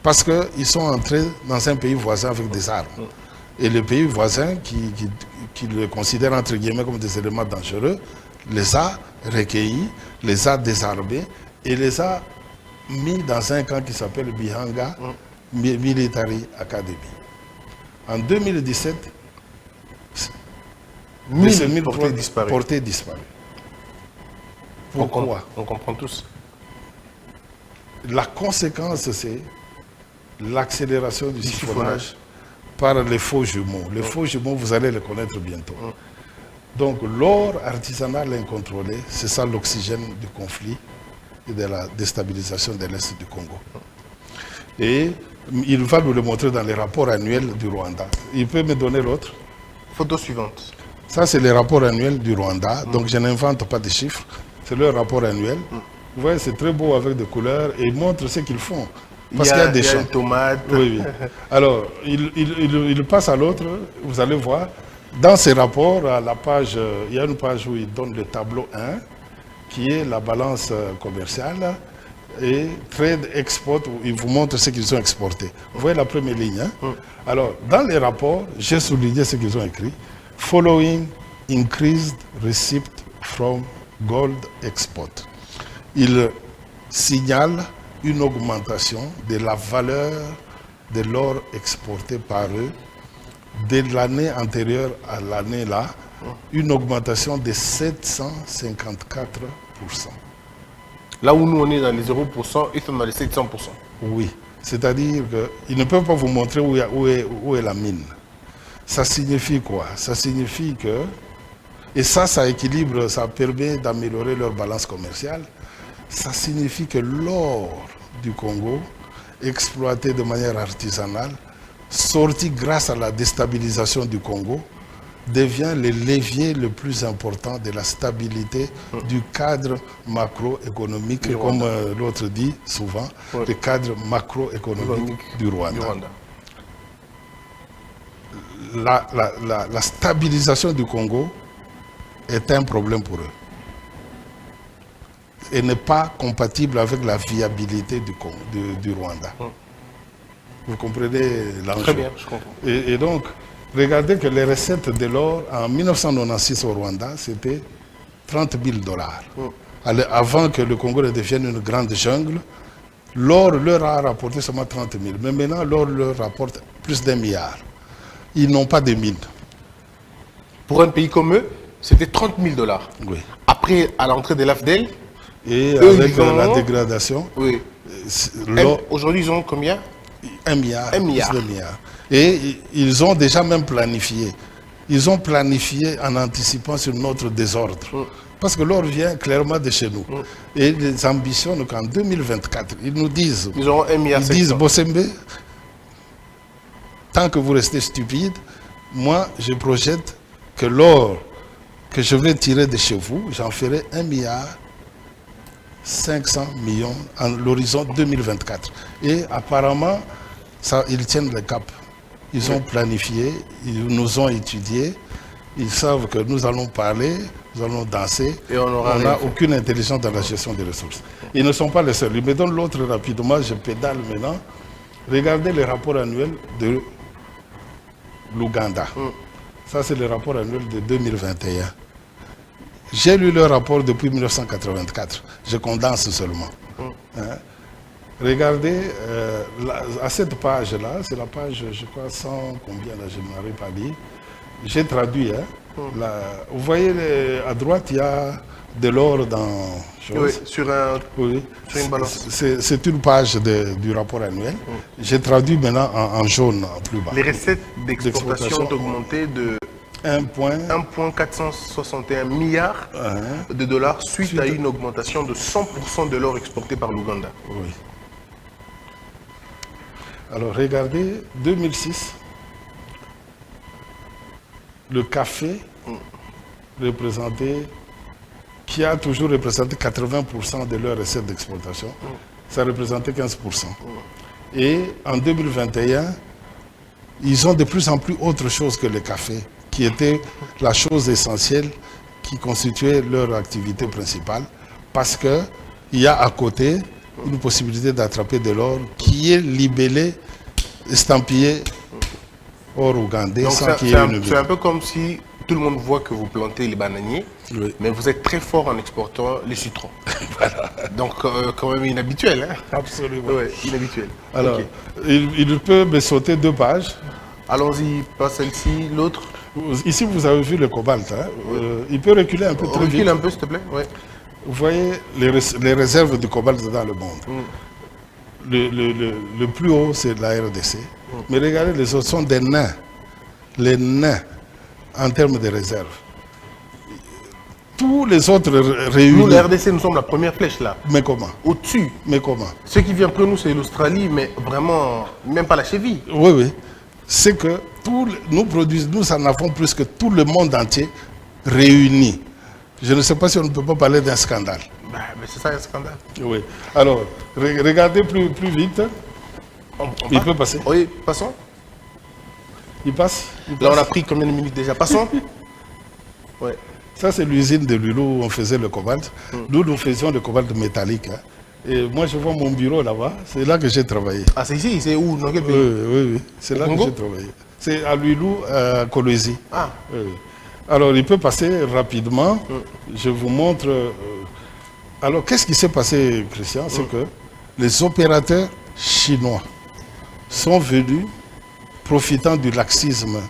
Parce qu'ils sont entrés dans un pays voisin avec des armes. Et le pays voisin, qui le considère entre guillemets comme des éléments dangereux, les a recueillis, les a désarmés et les a mis dans un camp qui s'appelle Bihanga Military Academy. En 2017, 1000 portés disparus. portés disparus. Pourquoi? On comprend tous. La conséquence, c'est l'accélération du siphonnage. siphonnage par les faux jumeaux. Les faux jumeaux, vous allez les connaître bientôt. Donc l'or artisanal incontrôlé, c'est ça l'oxygène du conflit et de la déstabilisation de l'Est du Congo. Et il va nous le montrer dans les rapports annuels du Rwanda. Il peut me donner l'autre? Photo suivante. Ça, c'est les rapports annuels du Rwanda. Donc je n'invente pas de chiffres. C'est leur rapport annuel. Vous voyez, c'est très beau avec des couleurs et ils montrent ce qu'ils font. Parce qu'il y a des champs. Une tomate. Oui, oui. Alors, il passe à l'autre, vous allez voir. Dans ces rapports, à la page, il y a une page où il donne le tableau 1, qui est la balance commerciale, et trade export, où il vous montre ce qu'ils ont exporté. Vous voyez la première ligne. Hein? Alors, dans les rapports, j'ai souligné ce qu'ils ont écrit. Following increased receipt from gold export. Il signale une augmentation de la valeur de l'or exporté par eux de l'année antérieure à l'année là, une augmentation de 754%. Là où nous on est dans les 0%, ils sont dans les 700%. Oui, c'est-à-dire qu'ils ne peuvent pas vous montrer où est la mine. Ça signifie quoi? Ça signifie que, et ça équilibre, ça permet d'améliorer leur balance commerciale. Ça signifie que l'or du Congo, exploité de manière artisanale, sorti grâce à la déstabilisation du Congo, devient le levier le plus important de la stabilité du cadre macroéconomique, comme l'autre dit souvent, le cadre macroéconomique du Rwanda. La stabilisation du Congo est un problème pour eux et n'est pas compatible avec la viabilité du Rwanda. Vous comprenez l'enjeu? Très bien, je comprends. Et donc, regardez que les recettes de l'or en 1996 au Rwanda, c'était 30 000 $. Avant que le Congo ne devienne une grande jungle, l'or leur a rapporté seulement 30 000. Mais maintenant, l'or leur rapporte plus d'1 milliard. Ils n'ont pas de mines. Pour un pays comme eux, c'était 30 000 $. Oui. Après, à l'entrée de l'AFDEL, Et eux, avec ils ont... la dégradation, Oui. Aujourd'hui, ils ont combien? 1 milliard. 1 milliard. Plus de milliard. Et ils ont déjà même planifié. Ils ont planifié en anticipant sur notre désordre. Parce que l'or vient clairement de chez nous. Et ils ambitionnent qu'en 2024, ils nous disent, Ils auront 1 milliard. ils disent, Bossembe, tant que vous restez stupide, moi je projette que l'or que je vais tirer de chez vous, j'en ferai 1 milliard 500 millions à l'horizon 2024. Et apparemment, Ça, ils tiennent le cap. Ils ont planifié, ils nous ont étudiés, ils savent que nous allons parler, nous allons danser. Et on n'a aucune intelligence dans la gestion des ressources. Ils ne sont pas les seuls. Ils me donnent l'autre rapidement, je pédale maintenant. Regardez les rapports annuels de l'Ouganda. Ça, c'est le rapport annuel de 2021. J'ai lu le rapport depuis 1984. Je condense seulement. Hein? Regardez, à cette page-là, c'est la page, je crois, 100, combien là, je n'arrive pas à lire. J'ai traduit. Hein? Vous voyez, à droite, il y a de l'or dans... Oui, sur une balance. C'est une page du rapport annuel. J'ai traduit maintenant en jaune, en plus bas. Les recettes d'exportation ont augmenté de 1,461 milliard de dollars suite à une augmentation de 100% de l'or exporté par l'Ouganda. Oui. Alors regardez, 2006, le café qui a toujours représenté 80% de leurs recettes d'exportation, ça représentait 15%. Et en 2021, ils ont de plus en plus autre chose que le café, qui était la chose essentielle qui constituait leur activité principale, parce qu'il y a à côté une possibilité d'attraper de l'or qui est libellé, estampillé or ougandais. Donc c'est un peu comme si tout le monde voit que vous plantez les bananiers, mais vous êtes très fort en exportant les citrons. Voilà. Donc quand même inhabituel. Hein? Absolument. Ouais, inhabituel. Alors, il peut me sauter 2 pages. Allons-y, pas celle-ci, l'autre. Ici, vous avez vu le cobalt. Hein? Il peut reculer un peu trop vite. Recule un peu, s'il te plaît. Ouais. Vous voyez les réserves de cobalt dans le monde. Le plus haut, c'est la RDC. Mais regardez, les autres sont des nains. Les nains, en termes de réserves. Tous les autres réunis. Nous, la RDC, nous sommes la première flèche là. Mais comment? Au-dessus. Mais comment? Ce qui vient après nous, c'est l'Australie, mais vraiment, même pas la cheville. Oui, oui. C'est que nous en avons plus que tout le monde entier réuni. Je ne sais pas si on ne peut pas parler d'un scandale. Bah, mais c'est ça un scandale. Oui. Alors, regardez plus vite. Il peut passer. Oui, passons. Il passe. Là, on a pris combien de minutes déjà? Passons. Ouais. Ça, c'est l'usine de Lulu où on faisait le cobalt. Nous faisions le cobalt métallique. Hein. Et moi, je vois mon bureau là-bas. C'est là que j'ai travaillé. Ah, c'est ici? C'est où? Dans quel pays? Oui. C'est là que j'ai travaillé. C'est à Lulu, à Kolwezi. Ah. Alors, il peut passer rapidement. Je vous montre. Alors, qu'est-ce qui s'est passé, Christian? C'est que les opérateurs chinois sont venus profitant du laxisme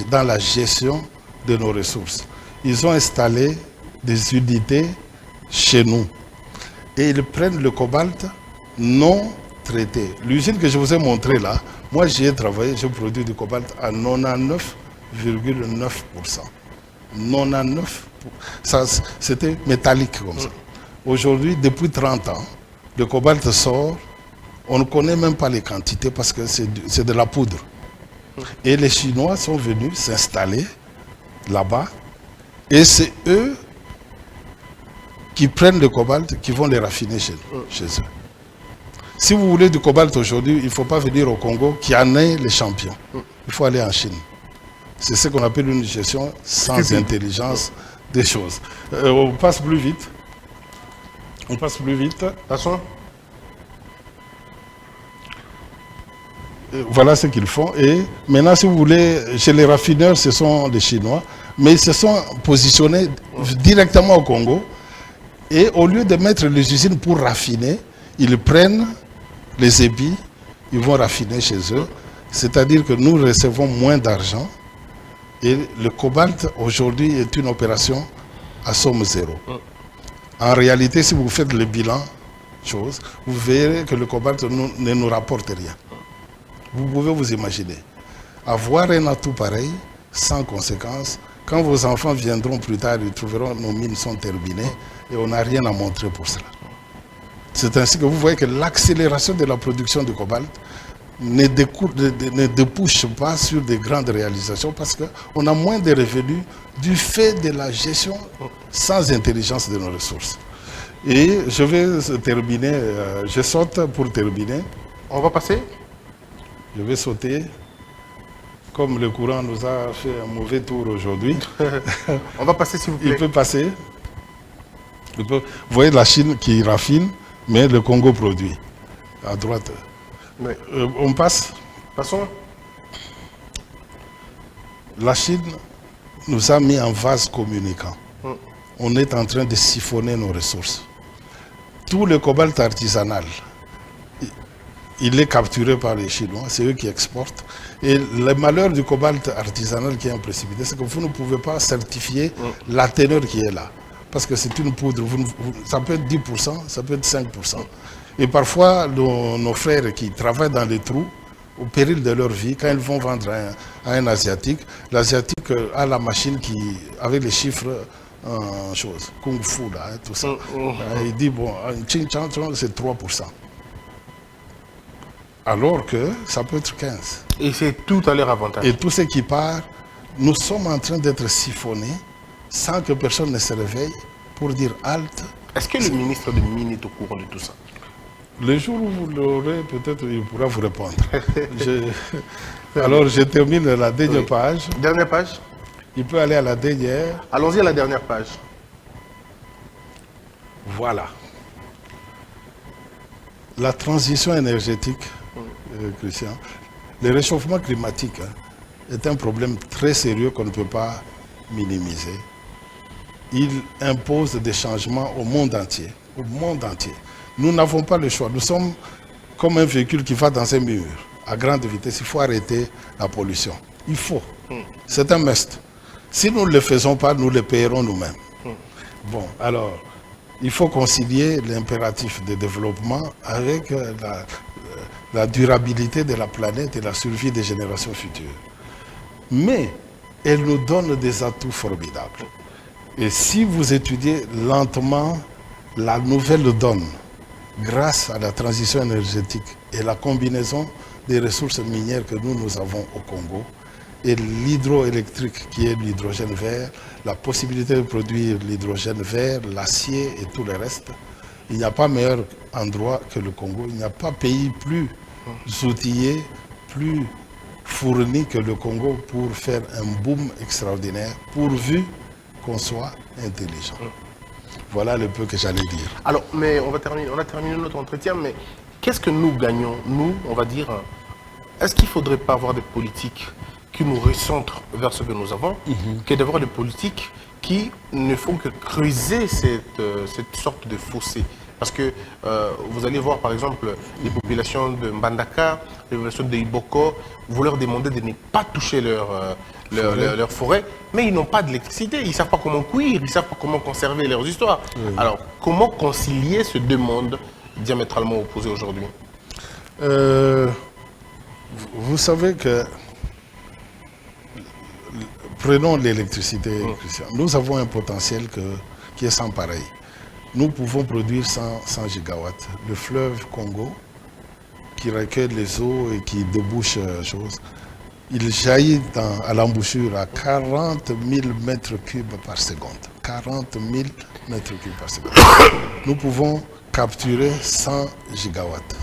dans la gestion de nos ressources. Ils ont installé des unités chez nous et ils prennent le cobalt non traité. L'usine que je vous ai montrée là, moi j'y ai travaillé, j'ai produit du cobalt à 99,9%. 99%. Ça, c'était métallique comme ça. Aujourd'hui, depuis 30 ans, le cobalt sort. On ne connaît même pas les quantités parce que c'est de la poudre. Et les Chinois sont venus s'installer là-bas. Et c'est eux qui prennent le cobalt, qui vont les raffiner chez eux. Si vous voulez du cobalt aujourd'hui, il ne faut pas venir au Congo qui en est les champions. Il faut aller en Chine. C'est ce qu'on appelle une gestion sans intelligence des choses. On passe plus vite. On passe plus vite. Passons. Voilà ce qu'ils font. Et maintenant, si vous voulez, chez les raffineurs, ce sont les Chinois, mais ils se sont positionnés directement au Congo. Et au lieu de mettre les usines pour raffiner, ils prennent les ébis, ils vont raffiner chez eux. C'est-à-dire que nous recevons moins d'argent. Et le cobalt, aujourd'hui, est une opération à somme zéro. En réalité, si vous faites le bilan, vous verrez que le cobalt ne nous rapporte rien. Vous pouvez vous imaginer. Avoir un atout pareil, sans conséquence, quand vos enfants viendront plus tard, ils trouveront que nos mines sont terminées et on n'a rien à montrer pour cela. C'est ainsi que vous voyez que l'accélération de la production de cobalt ne débouche pas sur des grandes réalisations parce qu'on a moins de revenus du fait de la gestion sans intelligence de nos ressources. Et je vais terminer, je saute pour terminer. On va passer. Je vais sauter. Comme le courant nous a fait un mauvais tour aujourd'hui. On va passer, s'il vous plaît. Il peut passer. Vous voyez la Chine qui raffine, mais le Congo produit. À droite. Oui. On passe. Passons. La Chine nous a mis en vase communicant. On est en train de siphonner nos ressources. Tout le cobalt artisanal, il est capturé par les Chinois, c'est eux qui exportent. Et le malheur du cobalt artisanal qui est en précipité, c'est que vous ne pouvez pas certifier la teneur qui est là. Parce que c'est une poudre, ça peut être 10%, ça peut être 5%. Et parfois, nos frères qui travaillent dans les trous, au péril de leur vie, quand ils vont vendre à un Asiatique, l'Asiatique a la machine avec les chiffres en chose, Kung Fu, là, hein, tout ça. Il dit, bon, c'est 3%. Alors que ça peut être 15%. Et c'est tout à leur avantage. Et tout ce qui part, nous sommes en train d'être siphonnés sans que personne ne se réveille pour dire halte. Est-ce que le ministre de Mines est au courant de tout ça? Le jour où vous l'aurez, peut-être il pourra vous répondre. Alors je termine la dernière page. Dernière page. Il peut aller à la dernière. Allons-y à la dernière page. Voilà. La transition énergétique, Christian, le réchauffement climatique est un problème très sérieux qu'on ne peut pas minimiser. Il impose des changements au monde entier. Au monde entier. Nous n'avons pas le choix. Nous sommes comme un véhicule qui va dans un mur à grande vitesse. Il faut arrêter la pollution. Il faut. C'est un must. Si nous ne le faisons pas, nous le payerons nous-mêmes. Bon, alors, il faut concilier l'impératif de développement avec la durabilité de la planète et la survie des générations futures. Mais elle nous donne des atouts formidables. Et si vous étudiez lentement la nouvelle donne, grâce à la transition énergétique et la combinaison des ressources minières que nous avons au Congo, et l'hydroélectrique qui est l'hydrogène vert, la possibilité de produire l'hydrogène vert, l'acier et tout le reste, il n'y a pas meilleur endroit que le Congo. Il n'y a pas pays plus outillé, plus fourni que le Congo pour faire un boom extraordinaire, pourvu qu'on soit intelligent. Voilà le peu que j'allais dire. Alors, mais on a terminé notre entretien, mais qu'est-ce que nous gagnons, nous, on va dire, est-ce qu'il ne faudrait pas avoir des politiques qui nous recentrent vers ce que nous avons, que d'avoir des politiques qui ne font que creuser cette sorte de fossé? Parce que vous allez voir, par exemple, les populations de Mbandaka, les populations de Iboko, vous leur demandez de ne pas toucher leur forêt, mais ils n'ont pas d'électricité, ils ne savent pas comment cuire, ils ne savent pas comment conserver leurs histoires. Alors, comment concilier ces deux mondes diamétralement opposés aujourd'hui? Vous savez que, prenons l'électricité, Christian, nous avons un potentiel qui est sans pareil. Nous pouvons produire 100 gigawatts. Le fleuve Congo, qui recueille les eaux et qui débouche choses, il jaillit à l'embouchure à 40 000 mètres cubes par seconde. 40 000 mètres cubes par seconde. Nous pouvons capturer 100 gigawatts.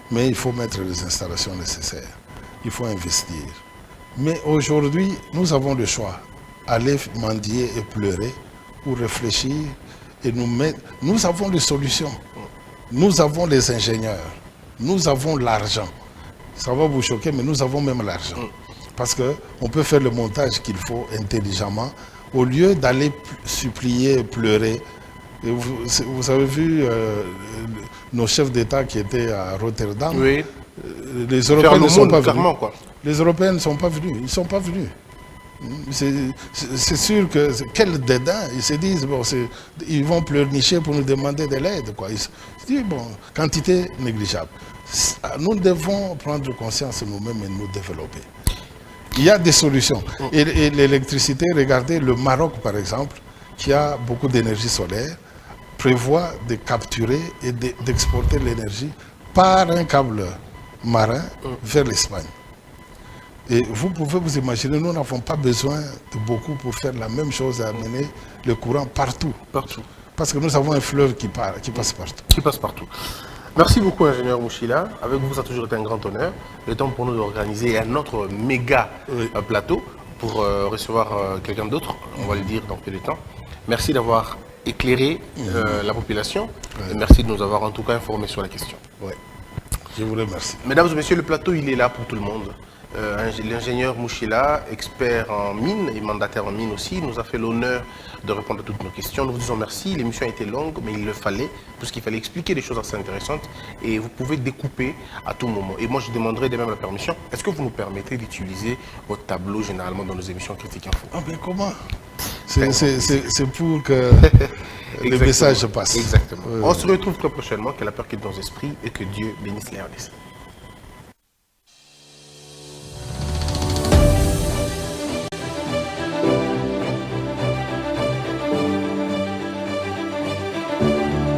Mais il faut mettre les installations nécessaires. Il faut investir. Mais aujourd'hui, nous avons le choix. Aller mendier et pleurer ou réfléchir et nous avons les solutions. Nous avons les ingénieurs. Nous avons l'argent. Ça va vous choquer, mais nous avons même l'argent. Parce qu'on peut faire le montage qu'il faut intelligemment au lieu d'aller supplier, pleurer. Et vous avez vu nos chefs d'État qui étaient à Rotterdam. Oui. Les Européens ne sont pas venus. Quoi. Les Européens ne sont pas venus. Ils ne sont pas venus. C'est sûr que quel dédain. Ils se disent, bon, ils vont pleurnicher pour nous demander de l'aide. Ils se disent, bon, quantité négligeable. Nous devons prendre conscience nous-mêmes et nous développer. Il y a des solutions. Et l'électricité, regardez, le Maroc, par exemple, qui a beaucoup d'énergie solaire, prévoit de capturer et d'exporter l'énergie par un câble marin vers l'Espagne. Et vous pouvez vous imaginer, nous n'avons pas besoin de beaucoup pour faire la même chose et amener le courant partout. Partout. Parce que nous avons un fleuve qui passe partout. Qui passe partout. Merci beaucoup, ingénieur Mouchila. Avec vous, ça a toujours été un grand honneur. Le temps pour nous d'organiser un autre méga plateau pour recevoir quelqu'un d'autre, on va le dire dans peu de temps. Merci d'avoir éclairé la population et merci de nous avoir en tout cas informés sur la question. Oui, je vous remercie. Mesdames et messieurs, le plateau, il est là pour tout le monde. L'ingénieur Mouchila, expert en mine et mandataire en mine aussi, nous a fait l'honneur de répondre à toutes nos questions. Nous vous disons merci. L'émission a été longue, mais il le fallait, puisqu'il fallait expliquer des choses assez intéressantes et vous pouvez découper à tout moment. Et moi, je demanderai de même la permission. Est-ce que vous nous permettez d'utiliser votre tableau généralement dans nos émissions Critique Info? Ah ben comment? C'est pour que le message passe. Exactement. On se retrouve très prochainement. Que la peur quitte nos esprits et que Dieu bénisse les RDC.